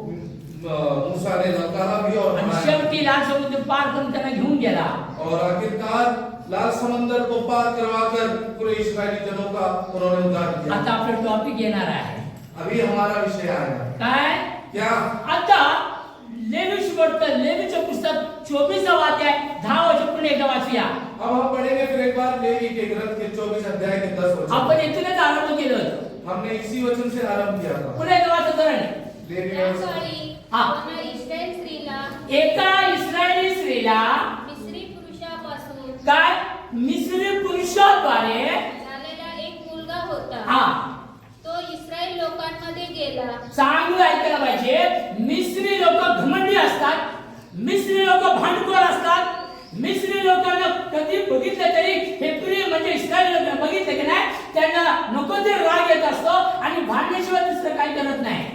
मूसा ने ललकारा भी और आणि हराया. शेवटी लाल समुद्र पार करून त्यांना घेऊन गेला. और आखिरकार लाल समंदर को पार करवाकर पूरे इस्राएली जनों का उन्होंने उद्धार किया. आता आपला टॉपिक येणार आहे. अभी हमारा विषय आएगा. काय क्या? आता लेवीची गोष्ट, लेवीचं पुस्तक 24 अध्याय 10 वचन पुन्हा एकदा वाचूया. अब हम पढ़ेंगे फिर एक बार लेवी के ग्रंथ के 24 अध्याय के 10 वचन. आपण इथूनच आरंभ केलं होतं. हमने इसी वचन से आरंभ किया था. पुन्हा एकदा वाचत राहा. लेवी त्या काळी हा. कोणा इस्रायल स्त्रीला एका इस्रायली स्त्रीला मिस्री पुरुषापासून काय मिस्री पुरुषाद्वारे झालेला एक मुलगा होता. हा तो इस्रायल लोकांमध्ये गेला. चांगलं ऐकायला पाहिजे. मिस्री लोक घमंडी असतात, मिस्री लोक भांडखोर असतात. मिस्री लोकांना कधी बघितलं तरी हेब्री म्हणजे इस्रायल लोक बघितलं की नाही त्यांना नको ते राग येत असतो आणि भांडण्याशिवाय दुसरं काही करत नाही.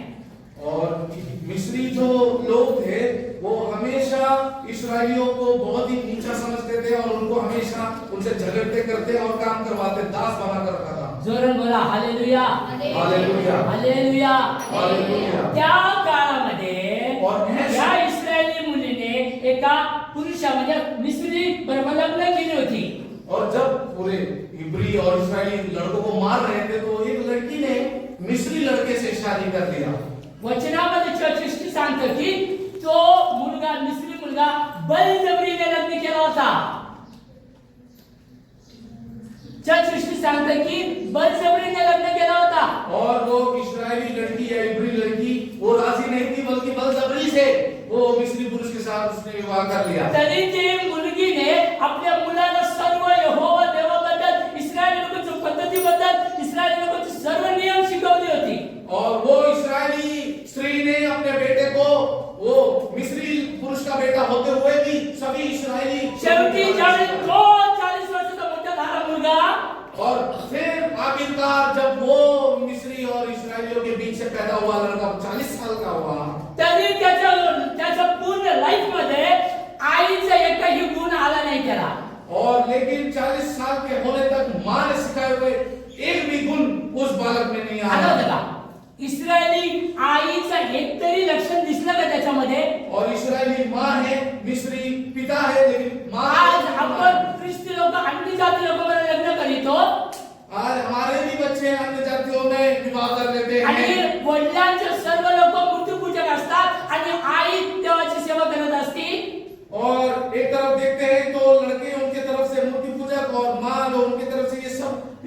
और मिस्री जो लोग थे वो हमेशा इस्राएलियों को बहुत ही नीचा समझते थे और उनको हमेशा उनसे झगड़ते करते और काम करवाते, दास बना कर रखा था. जोरान बोला हालेलुया. हालेलुया. हालेलुया. हालेलुया. त्या काळामध्ये और या इस्रायली मुलीने एका पुरुषा म्हणजे मिस्री बरोबर लग्न केली होती. और जब पूरे इब्री और इस्राएली लड़कों को मार रहे थे तो एक लड़की ने मिस्री लड़के से शादी कर लिया। वचनामध्ये सृष्टी सांगतं की तो मुलगा मिस्री मुलगा बळजबरीने लग्न केला होता। सृष्टी सांगतं की बळजबरीने लग्न केला होता और वो इस्राएली लड़की या इब्री लड़की वो राजी नहीं थी बल्कि बलजबरी से वो मिस्री पुरुष के साथ उसने विवाह कर लिया। तरी ती मुलगीने आपल्या मुलाला सर्व यहोवा देवाबद्दल इस्रायली लोकांच्या पद्धतीबद्दल इस्रायली लोकांचे सर्व नियम शिकवले होते। और वो इस्राएली स्त्री ने अपने बेटे को वो मिस्री पुरुष का बेटा होते हुए भी सभी इस्राएली शेवटी ज्यावेळी तो 40 वर्षाचा मोठा झाला मुलगा और फिर आखिरकार जब वो मिस्री और इस्राएलियों के बीच से पैदा हुआ लड़का 40 साल का हुआ तरी त्याच्या पूर्ण लाईफ मध्ये आईचा एकही गुण आला नाही त्याला। और लेकिन 40 साल के होने तक मां ने सिखाए हुए एक भी गुण उस बालक में नहीं आलं आया। होतं का? इस्रायली आईचा एक तरी लक्षण दिसलं का त्याच्यामध्ये? और इस्राएली मां है मिस्री पिता है लेकिन मां आज आपण ख्रिस्ती लोक अन्य जाती लोकांमध्ये लग्न करीतो आज हमारे भी बच्चे अन्य जातियों में विवाह कर लेते आणि हैं वडिलांचे सर्व लोक मूर्तिपूजक असतात आणि आई देवाची सेवा करत असते। और एक तरफ देखते हैं तो लड़के उनके तरफ से मूर्ति पूजक और मां लोग उनके तरफ से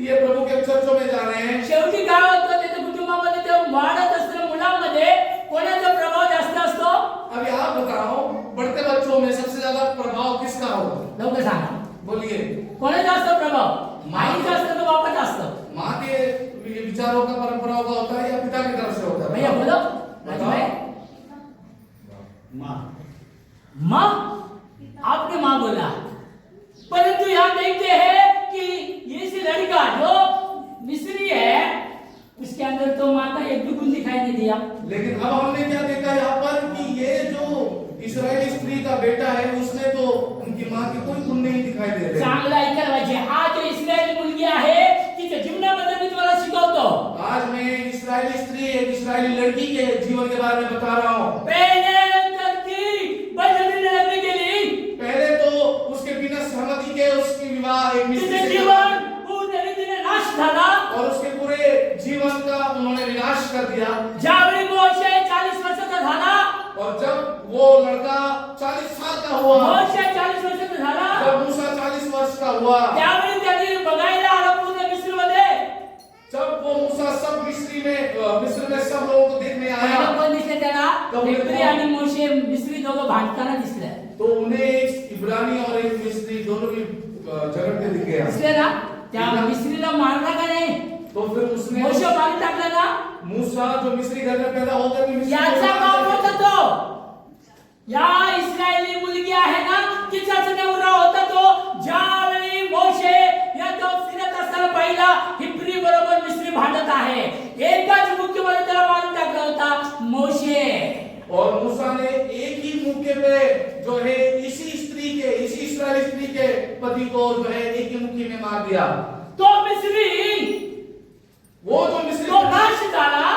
ये प्रभु के चर्चों में जा रहे हैं। शेवटी काय होतं त्याच्या कुटुंबामध्ये ते वाढत असणाऱ्या मुलांमध्ये कोणाचा प्रभाव जास्त असतो? अभी आप बताओ बढ़ते बच्चों में सबसे ज्यादा प्रभाव किसका होगा? लोक सांगा बोलिए। कोणाचा जास्त प्रभाव? माईचा असतो का बापाचा असतो? माँ के विचारों का परंपराओं का होता है या पिता की तरफ से होता है? भैया बोलो बताओ। माँ आपने माँ बोला परंतु यहाँ देखते हैं कि ये सी लड़का जो मिस्री है उसके अंदर तो माँ का एक भी गुण दिखाई नहीं दिया। लेकिन अब हमने क्या देखा यहाँ पर कि ये जो इस्राएली स्त्री का बेटा है उसमें तो उनकी माँ के कोई गुण नहीं दिखाई दे रहे। चांगला ऐकायला पाहिजे। आज जो इस्रायली मुलगी आहे तिच्या जीवनाबद्दल मी तुम्हाला शिकवतो। आज मैं इस्राएली स्त्री एक इस्राएली लड़की के जीवन के बारे में बता रहा हूँ। पहले तर ती बळजबरीने लग्न केली, पहले तो उसके बिना सहमति के उसकी विवाह एक मिस्री तिचे से जीवन पूर्ण रीतीने नाश झाला। और उसके पूरे जीवन का उन्होंने विनाश कर दिया। ज्यावेळी मोशे 40 वर्षाचा झाला, और जब वो लड़का 40 साल का हुआ, मोशे 40 वर्षाचा झाला, जब मूसा 40 वर्ष का हुआ, त्यावेळी त्यांनी बघायला आलं पूर्ण मिस्रमध्ये। जब वो मूसा सब मिस्र में सब लोगों को देखने आया पहिलं कोण दिसले त्याला? कबूल इब्री करा। आणि मोशे मिस्री दोघं भांडताना दिसले। तो उन्हें एक इब्रानी और एक मिस्री दोनों भी झगड़ते दिख गया। दिसले ना? त्या मिस्रीला मारला का नाही? तो फिर उसने मोशे मारून टाकला ना? मूसा जो मिस्री घर में पैदा होकर भी मिस्री याचा में बाप होता तो। या इस्रायली मुलगी आहे ना तिचाच नवरा होता तो। ज्यावेळी मोशे या तो फिरत असताना पाहिला हिब्री बरोबर मिस्री भांडत आहे, एकाच मुख्यमध्ये त्याला मारून टाकला होता मोशे। और मूसा ने एक ही मुक्के पे जो है इसी इस्राएली स्त्री के पति को जो है एक ही मुक्के में मार दिया। तो मिस्री वो जो मिस्री तो नाश झाला।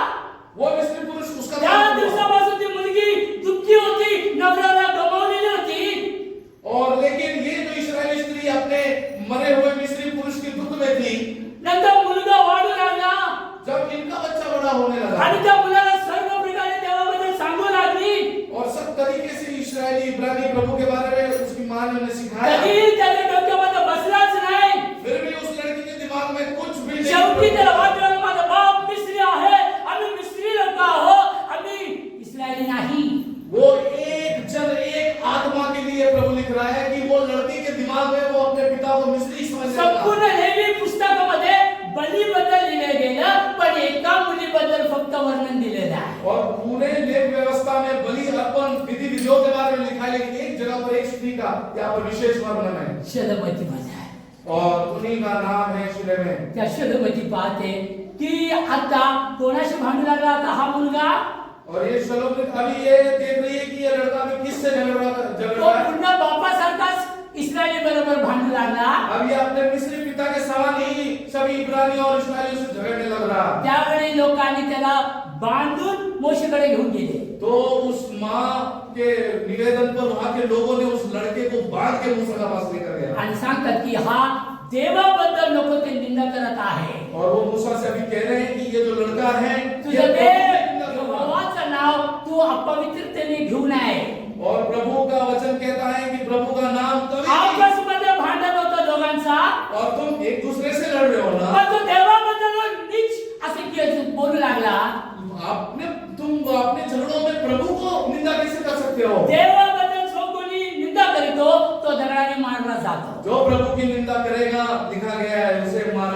वो मिस्री पुरुष उसका त्या दिवसापासून ती मुलगी दुःखी होती, नवऱ्याला गमावलेली होती। और लेकिन ये जो इस्राएली स्त्री अपने मरे हुए मिस्री पुरुष के दुख में थी। नंतर मुलगा वाढू लागला जब इनका बच्चा बड़ा होने लगा आणि त्या मुलाला सर्व प्रकारे देवाबद्दल सांगू लागली, और सब तरीके से इस्राएली इब्रानी प्रभु के बारे में उसकी मां ने उन्हें सिखाया, तरी त्याच्या डोक्यामध्ये बसलाच नाही। फिर भी उस लड़की के दिमाग में कुछ भी नहीं। शेवटी त्याला वाटलं माझा बाप मिस्री आहे, आम्ही मिस्री लोक आहो, आम्ही इस्रायली नाही। वो एक आत्मा के लिए प्रभु लिख रहा है कि वो लड़की के दिमाग में वो अपने पिता को मिस्री समझ रहा था। संपूर्ण लेवी पुस्तकामध्ये बलीबद्दल लिहिलं गेलं, पण एका मुलीबद्दल फक्त वर्णन दिलेलं आहे। और पूरे लेख व्यवस्था में बलि अर्पण विधि विधियों के बारे में लिखा है, लेकिन एक जगह पर एक स्त्री का यहाँ पर विशेष वर्णन है शलमती मध्ये आहे। और उन्हीं का नाम है शिलेम। त्या शलमती पाहते की आता कोणाशी भांडू लागला आता हा मुलगा। और ये शलोम अभी ये देख रही है कि ये लड़का भी किससे झगड़ रहा तो है। पुन्हा बापासारखाच इस्रायली बरोबर भांडू लागला। अब ये अपने मिस्री पिता के समान ही सभी इब्रानी और इस्राएलियों से झगड़ने लग रहा। त्यावेळी लोकांनी त्याला बांधून मोशेकडे घेऊन गेले। तो उस माँ के निवेदन पर वहां के लोगों ने उस लड़के को बांध के मूसा के पास लेकर गया। आणि सांगतात की हा देवाबद्दल लोक ते निंदा करत आहे. और वो मूसा से अभी कह रहे हैं कि ये जो लड़का है तुझं ये देव यहोवाचं नाव तू अपवित्रतेने घेऊ नये. और प्रभु का वचन कहता है कि प्रभु का नाम कभी आपसमध्ये भांडण होतं दोघांचा. और तुम एक दूसरे से लड़ रहे हो ना. पण तो देवाबद्दल नीच असे बोलू लागला. तुम अपने झगड़ों में प्रभु को निंदा कैसे कर सकते हो. देवाबद्दल जो कोणी निंदा करीतो तो दगडाने मारला जातो. जो प्रभु की निंदा करेगा लिखा गया है उसे मार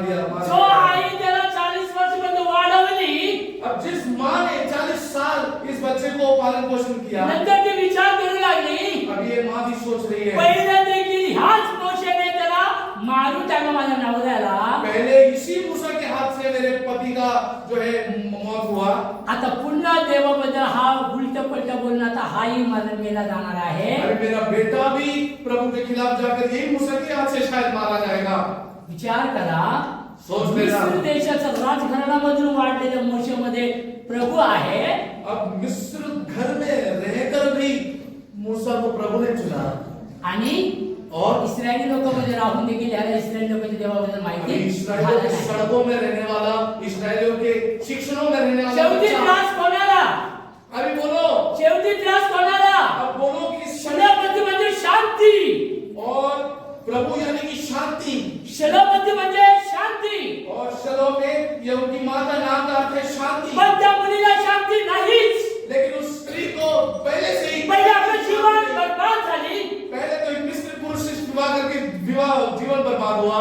दिया. जो आई त्याला 40 वर्षापर्यंत वाढवली. अब जिस माँ ने 40 साल इस बच्चे को पालन पोषण किया, नंतर ती विचार करू लागली. अब ये माँ भी सोच रही है पहिल्या देखील ह्याच मोशेने त्याला मारून टाका माझ्या नवऱ्याला. पहले इसी मूसा के हाथ से मेरे पति का जो है मौत हुआ. आता पुन्हा देवाबद्दल हा उलट पलट बोलणं आता हाही मरण मेला जाणार आहे. अरे मेरा बेटा भी प्रभु के खिलाफ जाकर यही मूसा के हाथ से शायद मारा जाएगा. विचार करा. सोच लेना. मिस्र देशाच्या राजघराण्यामधून वाढलेल्या मोशेमध्ये प्रभु आहे. अब मिस्र घर में रहकर भी मूसा को प्रभु ने चुना. आणि और इस्रायली लोकांमध्ये राहून देखील याला इस्रायली लोकांच्या देवाबद्दल माहिती इस्राएलियों झालं के नाही. सड़कों में रहने वाला, इस्राएलियों के शिक्षणों में रहने वाला शेवटी बच्चा. त्रास कोणाला. अभी बोलो. शेवटी त्रास कोणाला. अब बोलो कि शलोपती म्हणजे शांती. और प्रभु यानी कि शांति. शलोपती म्हणजे शांती. और शलो में ये उनकी माँ का नाम का अर्थ है शांति. पण त्या मुलीला शांती नाहीच. लेकिन उस स्त्री को पहले से ही पहिले आपलं जीवन बर्बाद झाली. पहले तो एक मिस्र पुरुष से विवाह करके जीवन बर्बाद हुआ.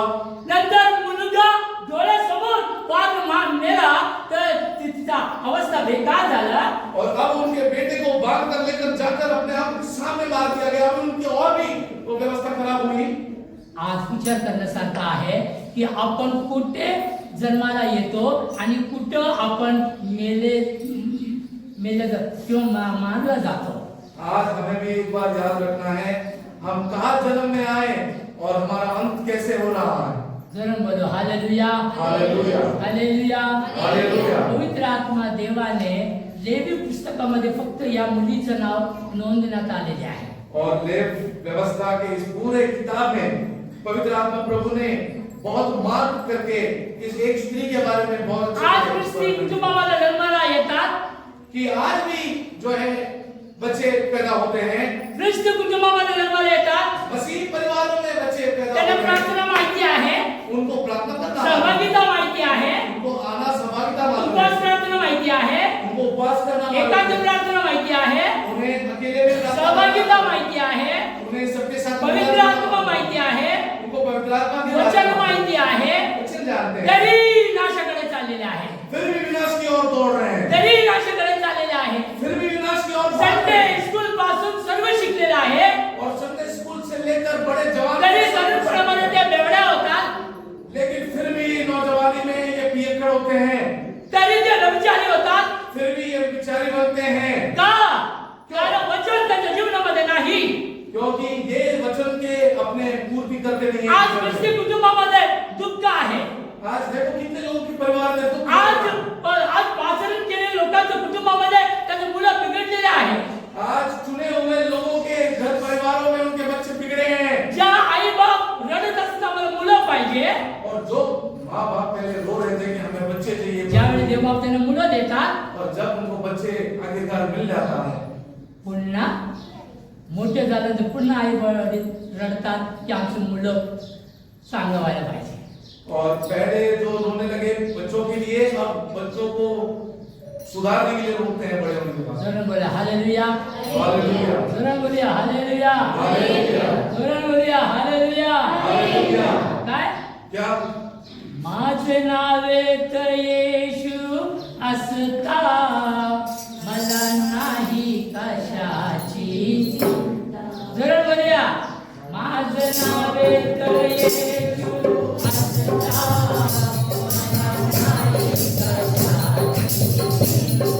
नंतर मुलगा डोळ्यासमोर वाघ मेला तर तिचा अवस्था बेकार झाला. और अब उनके बेटे को बांध कर लेकर जाकर अपने आप के सामने मार दिया गया. अब उनकी और भी वो व्यवस्था खराब हुई. आज विचार करण्यासारखं आहे की आपण कुठे जन्माला येतो आणि कुठं आपण मेले किंवा मारला जातो. आज हमें भी एक बार याद रखना है हम कहाँ जन्म में आए और हमारा अंत कैसे हो रहा है. जन्म बोलो हालेलुया. हालेलुया. हालेलुया. हालेलुया. पवित्र आत्मा देवाने लेवी पुस्तकामध्ये फक्त या मुलीचं नाव नोंदण्यात आलेले आहे. और लेव व्यवस्था के इस पूरे किताब में पवित्र आत्मा प्रभु ने बहुत मार्क करके इस एक स्त्री के बारे में बहुत आज भी स्त्री कुटुंबामध्ये जन्माला येतात. कि आज भी जो है बच्चे पैदा होते हैं. ख्रिस्त कुटुंबामध्ये जन्माला येतात. मसीह परिवारों में बच्चे पैदा त्यांना होते हैं. प्रार्थना माहिती आहे. उनको प्रार्थना करना, सहभागिता माहिती आहे. उनको आना सहभागिता मालूम उपवास है. प्रार्थना माहिती आहे. उनको उपवास करना मालूम एकांत है. प्रार्थना माहिती आहे. उन्हें अकेले में प्रार्थना सहभागिता करना, माहिती आहे. उन्हें सबके साथ पवित्र आत्मा माहिती आहे. उनको पवित्र आत्मा की वचन माहिती आहे. वचन जानते हैं. तरी नाशाकडे चाललेले आहे. फिर भी विनाश की ओर दौड़ रहे हैं. तरी नाशाकडे चाललेले आहे. फिर भी विनाश की ओर संडे स्कूल पासून सर्व शिकलेले आहे. और संडे स्कूल से लेकर बड़े जवान तरी तरुणपणामध्ये त्या बेवड्या होतात. लेकिन फिर भी नौजवानी में ये पियक्कड़ होते हैं. तरी ते व्यभिचारी होतात. फिर भी ये विचारी बनते हैं. का कारण वचन त्यांच्या जीवनामध्ये नाही. क्योंकि ये वचन के अपने पूर्ति करते नहीं आज हैं. ख्रिस्ती कुटुंबामध्ये दुःख आहे. आज देखो कितने लोगों के परिवार में दुख आज है. आज पाचरण केलेल्या लोकांच्या कुटुंबामध्ये त्याचे मुलं बिघडलेले आहेत. आज चुने हुए लोगों के घर परिवारों में उनके बच्चे बिगड़े हैं. ज्या आई बाप रडत असतात आम्हाला मुलं पाहिजे. और जो माँ बाप पहले रो रहे थे कि हमें बच्चे चाहिए, ज्यावेळी देवबाप त्यांना मुलं देतात, और जब उनको बच्चे आखिरकार मिल जाता है, पुन्हा मोठे झाल्यानंतर पुन्हा आई वडील रडतात की आमची मुलं चांगलं व्हायला पाहिजे. और पहले जो रोने लगे बच्चों के लिए, अब बच्चों को सुधारने के लिए रोते हैं बड़े होने के बाद. जोरान बोला हालेलुया. हालेलुया. जोरान बोलूया हालेलुया. हालेलुया. जोरान बोलूया हालेलुया. हालेलुया. काय क्या माझे नावेत येशू असता मला नाही कशाची चिंता. जोरान बोलूया माझे नावेत येशू असता मला नाही कशाची चिंता.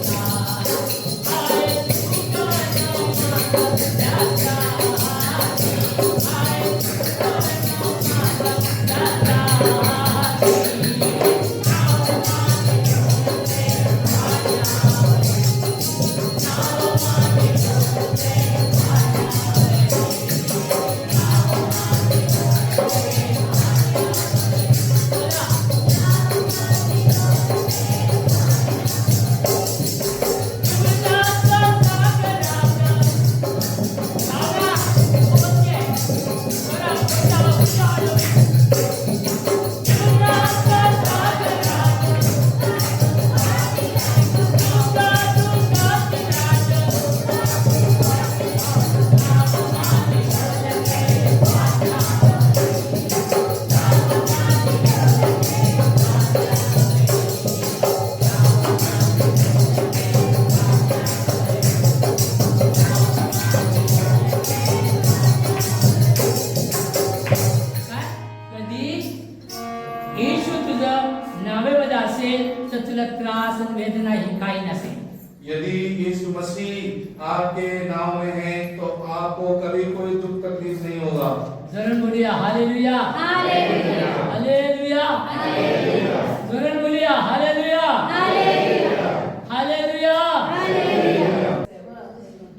यीशु मसीह आपके नाम में है तो आपको कभी कोई दुख तकलीफ नहीं होगा। जरूर बोलिए हालेलुया, हालेलुया, हालेलुया, हालेलुया, जरूर बोलिए हालेलुया, हालेलुया, हालेलुया। हालेलुया।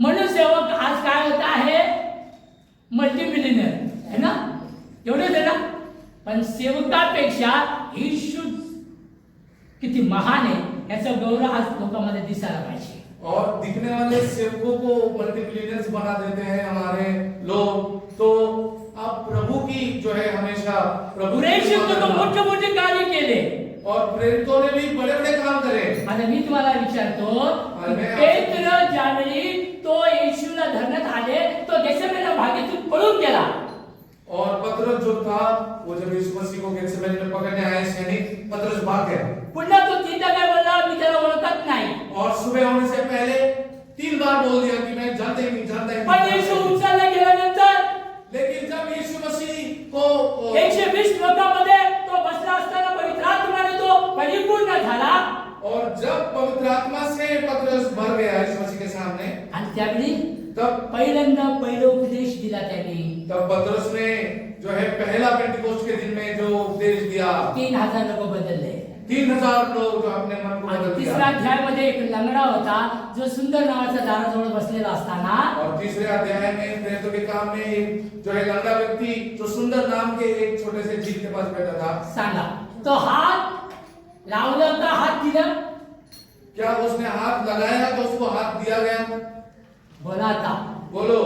म्हणून सेवक आज काय होता आहे, मल्टीमिलियनर है ना, एवढेच आहे ना, पण सेवकापेक्षा येशू किती महान आहे याचा गौरव आज लोकांमध्ये दिसायला पाहिजे। और दिखने वाले सेवकों को मल्टीमिलियनर्स बना देते हैं हमारे लोग, तो आप प्रभु की जो है हमेशा प्रभु प्रेषित तो मोठे मोठे कार्य केले, और प्रेरितों ने भी बड़े बड़े काम करे। आता मी तुम्हाला विचारतो, पेत्र ज्यावेळी तो येशूला धरण्यात आले तो गेसेमेने भागेतून पळून गेला, और पतरस जो था वो जब यीशु मसीह को गेत्सेमनी में पकड़ने आए सैनिक, पतरस भाग गया। पुन्हा तो तीनदा काय बोलला, मी त्याला ओळखत नाही, और सुबह होने से पहले 3 बार बोल दिया कि मैं जानता ही नहीं, जानता ही पण येशू नहीं। उचलला गेल्यानंतर लेकिन जब यीशु मसीह को 120 लोकांमध्ये तो बसला असताना पवित्र आत्म्याने तो परिपूर्ण झाला, और जब पवित्र आत्मा से पतरस भर गया यीशु मसीह के सामने, आणि त्यावेळी तब पहिल्यांदा पहिला उपदेश दिला त्यांनी। तब पतरस ने जो है पहला पेंटिकोस्ट के दिन में जो उपदेश दिया, 3000 लोक बदलले। 3000 लोग जो अपने मन को आणि बदल तिसऱ्या दिया। अध्यायामध्ये एक लंगडा होता जो सुंदर नावाच्या दाराजवळ बसलेला असताना, और तीसरे अध्याय में प्रेरितों के काम में एक जो है लंगड़ा व्यक्ति जो सुंदर नाम के एक छोटे से झील के पास बैठा था, सांगा तो हात लावला का हात दिला, क्या उसने हाथ लगाया तो उसको हाथ दिया गया? बोला आता। बोलो।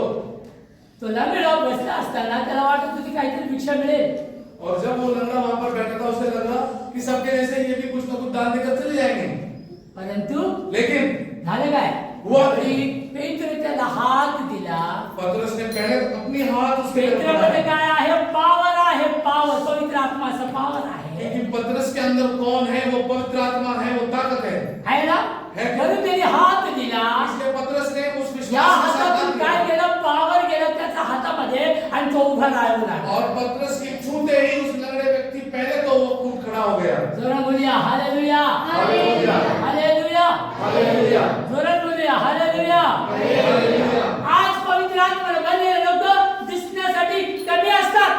तो लंगडा बसला असताना त्याला वाटत होती काहीतरी भिक्षा मिळेल, और जब वो लंगड़ा वहां पर बैठा था उसे लगा कि सबके जैसे ये भी कुछ ना कुछ दान देकर चले जाएंगे, परंतु लेकिन झालं काय, हुआ पेत्र त्याला हात दिला। पतरस ने पहले अपनी हाथ उसके ऊपर पेत्रामध्ये लगाया। काय आहे, पावर आहे, पावर, पवित्र आत्माचा पावर आहे, लेकिन पतरस के अंदर कौन है? वो पवित्र आत्मा है, वो ताकत है ना, है। म्हणून त्याने हात दिला। इसलिए पतरस ने उस या विश्वास के साथ हातातून हाथ काय दिया। केलं, पावर गेलं त्याच्या हातामध्ये आणि तो उभा राहिला लागला। और पतरस के छूते ही उस लंगड़े व्यक्ति पहले तो वो खुद खड़ा हो गया। जोरात बोलिया हालेलुया, हालेलुया, हालेलुया, हालेलुया, जोरात बोलिया हालेलुया। हालेलुया। आज पवित्र आत्म्याने भरलेले लोक दिसण्यासाठी कमी असतात।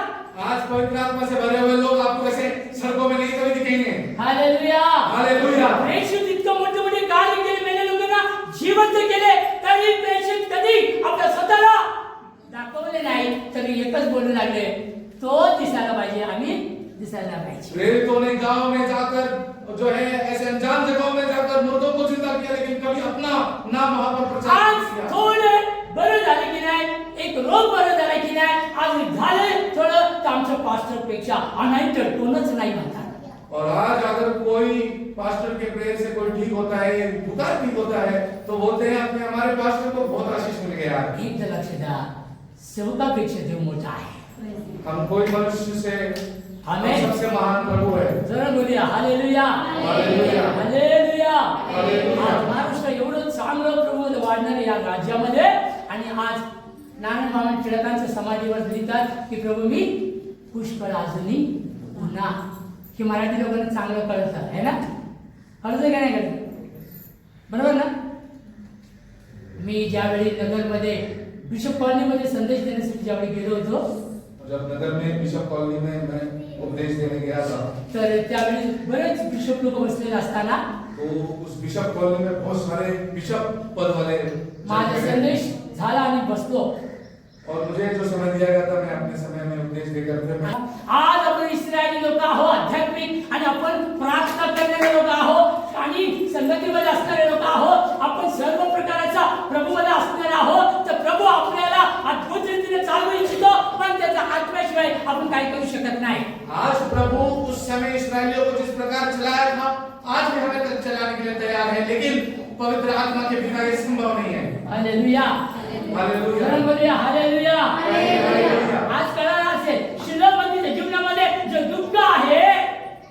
आज पवित्र आत्मा से भरे हुए लोग आपको ऐसे सड़कों में नहीं कभी दिखेंगे। Hallelujah, hallelujah. प्रेषित इतकं मोठे मोठे कार्य केले, मेले लोकांना जिवंत केले, तरी प्रेषित कधी आपल्या स्वतःला दाखवले नाही, तरी एकच बोलू लागले, तो दिसायला पाहिजे, आम्ही दिसायला पाहिजे। प्रेरितों ने गांव में जाकर जो है ऐसे अनजान जगहों में जाकर मुर्दों को जिंदा किया, लेकिन कभी अपना नाम वहां पर प्रचार आज नहीं किया। थोडे बरं झाले की नाही, एक रोग बरं झाला की नाही, आज झाले थोडं तर आमच्या पास्टर पेक्षा अनाइंटेड कोणच नाही म्हणतात। और आज अगर कोई पास्टर के प्रेयर से कोई ठीक होता है, बुखार ठीक होता है, तो बोलते हैं अपने हमारे पास्टर को बहुत आशीष मिल गया। एक तर लक्ष द्या, सेवकापेक्षा देव मोठा आहे। हम कोई मनुष्य से आमेन। सबसे महान प्रभु है। जरा बोलूया हालेलुया, हालेलुया, हालेलुया। हालेलुया। आज महाराष्ट्र एवढं चांगलं प्रभू वाढणार या राज्यामध्ये, आणि आज नारायण मामा टिळकांच्या समाधीवर लिहितात की प्रभू मी पुष्कळ अजूनही पुन्हा, की मराठी लोकांना चांगलं कळतं आहे ना, कळतं का नाही कळतं, बरोबर ना। मी ज्यावेळी नगरमध्ये बिशप कॉलनीमध्ये संदेश देण्यासाठी ज्यावेळी गेलो होतो, जब नगर में बिशप कॉलोनी में मैं उपदेश देने गया था, तर त्यावेळी बरेच बिशप लोक बसलेले असताना तो उस बिशप कॉलोनी में बहुत सारे बिशप पद वाले माझा संदेश झाला आणि बसलो। और मुझे जो समय दिया गया था मैं अपने समय में उपदेश देकर फिर मैं आज आपण इस्रायली लोक आहो, आध्यात्मिक, आणि आपण प्रार्थना करणारे लोक आहो, आणि संगतीमध्ये असणारे लोक आहो, आपण सर्व प्रकारचा प्रभूमध्ये असणारे आहो, तर प्रभू आपल्याला अद्भुत रीतीने चालवू इच्छितो, पण त्याच्या आत्म्याशिवाय आपण काही करू शकत नाही। आज प्रभु उस समय इस्राएलियों को जिस प्रकार चलाया था, आज भी हमें तक चलाने के लिए तैयार है, लेकिन पवित्र आत्मा के बिना ये संभव नहीं है। हालेलुया, हालेलुया, जरा बोलूया हालेलुया। हालेलुया। आज कळालं असेल शिलोमतीच्या जीवनामध्ये जो दुःख आहे,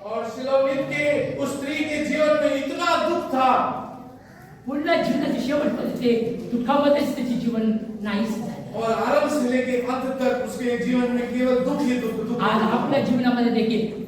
और शिलोमित के उस स्त्री के जीवन में इतना दुख था, पूर्ण जीवनाच्या शेवटपर्यंत ते दुःखामध्येच त्याचे जीवन नाहीच झालं। और आरंभ से लेके अंत तक उसके जीवन में केवल दुख ही दुख, दुख ही आज दुख। आपल्या जीवनामध्ये देखील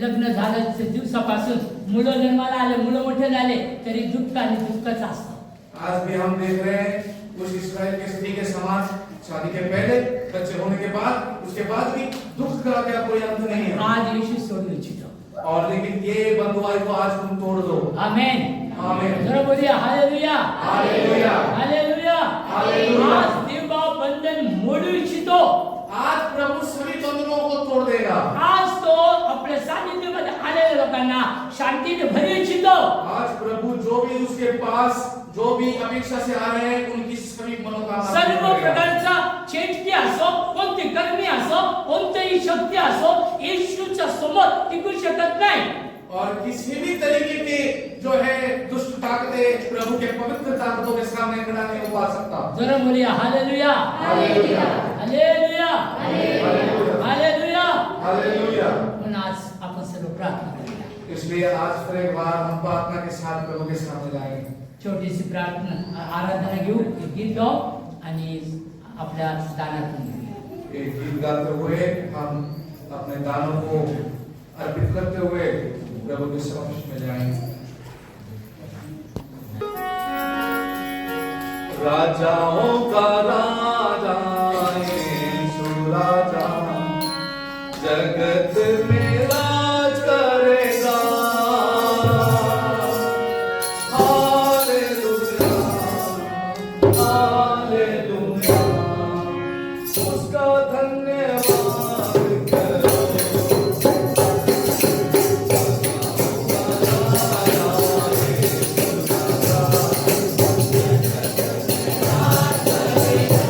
लग्न झालं दिवसापासून मुलं जन्माला आले, मुलं मोठे झाले, तरी दुःख आणि दुःखच असतं। आज भी हम देख रहे हैं उस इस्राएल के स्त्री के समान शादी के पहले, बच्चे होने के बाद, उसके बाद भी दुख का क्या कोई अंत नहीं है। आज येशू सोडून इच्छितो. और लेकिन ये बंधुआई को आज तुम तोड़ दो। आमेन. आमेन। जरा बोलिए हालेलुया. हालेलुया। हालेलुया. हालेलुया। आज देवभाव बंधन मोडू इच्छितो. आज प्रभु सभी बंधनों को तोड़ देगा। आज तो आपल्या सानिध्यामध्ये आलेल्या लोकांना शांतीने भरू इच्छितो. आज प्रभु जो भी उसके पास जो भी अपेक्षा से आ रहे हैं उनकी सभी मनोकामना सर्व पूर्ण करेगा। प्रकारचा चेटकी असो, कोणती कर्मी असो, कोणतीही शक्ती असो, येशूच्या समोर टिकू शकत नाही. और किसी भी तरीके के जो है दुष्ट ताकतें प्रभु के पवित्र ताकतों के सामने खड़ा नहीं हो पा सकता। जरा बोलिए hallelujah. Hallelujah. Hallelujah. Hallelujah. Hallelujah. Hallelujah. म्हणून आज आपण सर्व प्रार्थना करूया. इसलिए आज फिर एक बार हम प्रार्थना के साथ प्रभु के सामने जाएंगे। छोटीशी प्रार्थना आराधना घेऊ, एक गीत गाऊ आणि आपल्या दानातून घेऊया. एक गीत गाते हुए हम अपने दानों को अर्पित करते हुए प्रभु के समक्ष में जाएंगे। राजाओं का राजा यीशु राजा जगत में राज करेगा। हालेलुया, हालेलुया, उसका धन्यवाद करो। हालेलुया.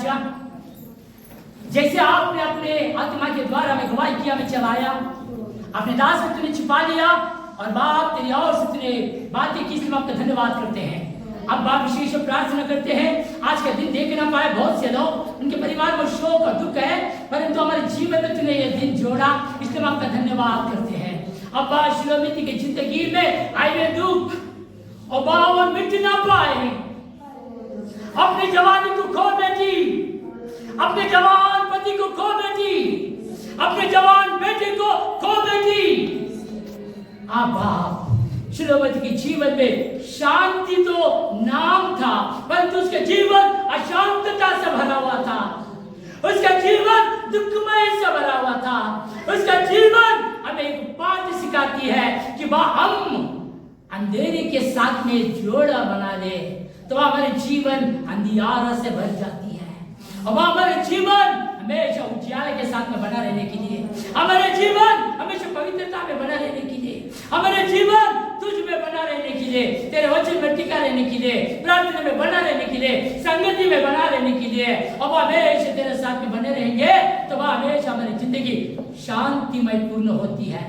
बादशाह, जैसे आपने अपने आत्मा के द्वारा में गवाही किया, में चलाया, अपने दास को तूने छिपा लिया और बाप तेरी और से तूने बातें की, इसलिए आपका धन्यवाद करते हैं। अब बाप विशेष प्रार्थना करते हैं, आज का दिन देख ना पाए बहुत से लोग, उनके परिवार में शोक और दुख है, परंतु हमारे जीवन में तूने ये दिन जोड़ा, इसलिए हम आपका धन्यवाद करते हैं। अब बाप शिलोमिति की जिंदगी में आए हुए दुख और बाप मिट ना पाए, अपनी जवानी को खो बैठी, अपने जवान पति को खो बैठी, अपने जवान बेटे को खो बैठी। अब शिलोमिति के जीवन में शांति तो नाम था, परंतु उसका जीवन अशांतता से भरा हुआ था, उसका जीवन दुखमय से भरा हुआ था। उसका जीवन हमें एक बात सिखाती है कि हम अंधेरे के साथ में जोड़ा बना ले तो हमारे जीवन अंधियारा से भर जाती है। अब हमारे जीवन हमेशा उजियारे के साथ में बना रहने के लिए, हमारे जीवन हमेशा पवित्रता में बना रहने के लिए, हमारे जीवन तुझ में बना रहने के लिए, तेरे वचन में टिका रहने के लिए, प्रार्थना में बना रहने के लिए, संगति में बना रहने के लिए, अब हमेशा तेरे साथ में बने रहेंगे तो वह हमेशा हमारी जिंदगी शांतिमय पूर्ण होती है।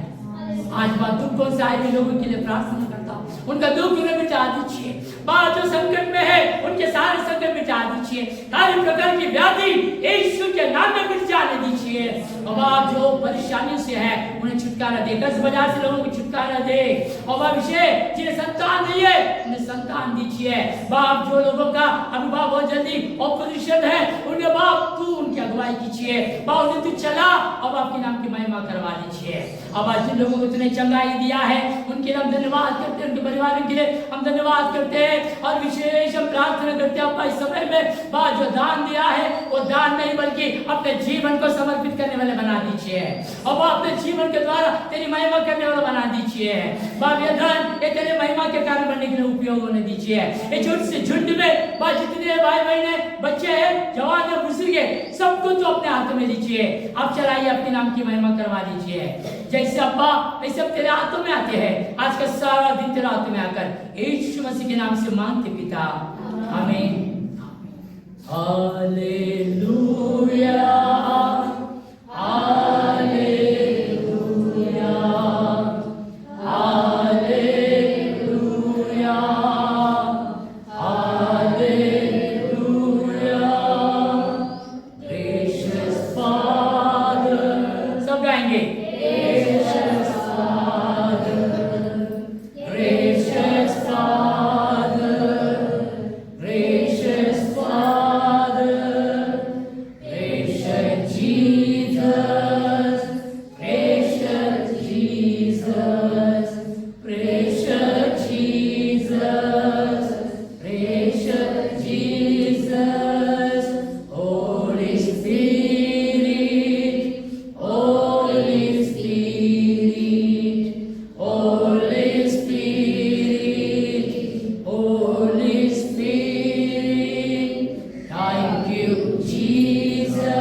आज बात दुखों से आए हुए लोगों के लिए प्रार्थना करता हूँ, उनका दुख उन्हें मिटा दीजिए। बात जो संकट में है उनके सारे संकट मिटा दीजिए, सारी प्रकार की व्याधि यीशु के नाम में मिट जाने दीजिए। अब आप जो परेशानियों से है उन्हें छुटकारा दे, कर्ज बाजार से लोगों को छुटकारा दे। और वह विषय जिन्हें संतान नहीं है उन्हें संतान दीजिए। बाप जो लोगों का अभी बाप बहुत जल्दी ऑपरेशन है उनके बाप तू उनकी अगुवाई कीजिए, बाप उन्हें तू चला और आपके नाम की महिमा करवा दीजिए। अब आज जिन लोगों को तूने चंगाई दिया है उनके लिए हम धन्यवाद करते हैं, उनके परिवार के लिए हम धन्यवाद करते हैं और विशेष हम प्रार्थना करते हैं इस समय में बाप जो दान दिया है वो दान नहीं बल्कि अपने जीवन को समर्पित करने वाले बना दीजिए और वो अपने जीवन के द्वारा तेरी महिमा करने वाला बना दीजिए। बाप ये धन ये तेरे महिमा के कारण बनने के लिए उपयोग होने दीजिए। ये झुंड से झुंड में बाप जितने भाई बहने बच्चे हैं जवान है बुजुर्ग है सबको तो अपने हाथों में लीजिए, आप चलाइए अपने नाम की महिमा करवा दीजिए। जैसे अब्बा ऐसे अब तेरे हाथों में आते हैं, आज का सारा दिन तेरे हाथों में आकर यीशु मसीह के नाम से मांगते पिता, आमीन। Hallelujah hallelujah hallelujah hallelujah. Precious father, सब गाएंगे। Precious Father, precious Father, precious Father, precious Jesus, precious Jesus, precious Jesus, precious Jesus, Holy Spirit, Holy Spirit, Holy Spirit, Holy Spirit. Thank you, Jesus.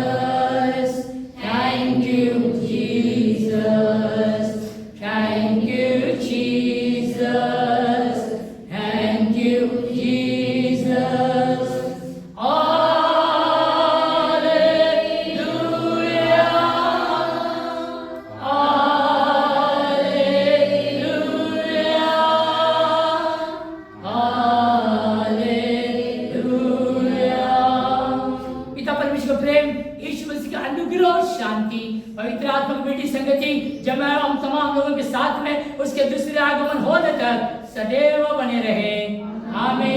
Thank you, Jesus. Thank you, Jesus. Thank you, Jesus. Hallelujah. पिता परमेश्वर का प्रेम, यीशु मसीह का अनुग्रह और शांति, पवित्र आत्मा की बेटी संगति जब मैं हम तमाम लोगों के साथ में उसके दूसरे आगमन होने तक सदैव बने रहे। आमीन।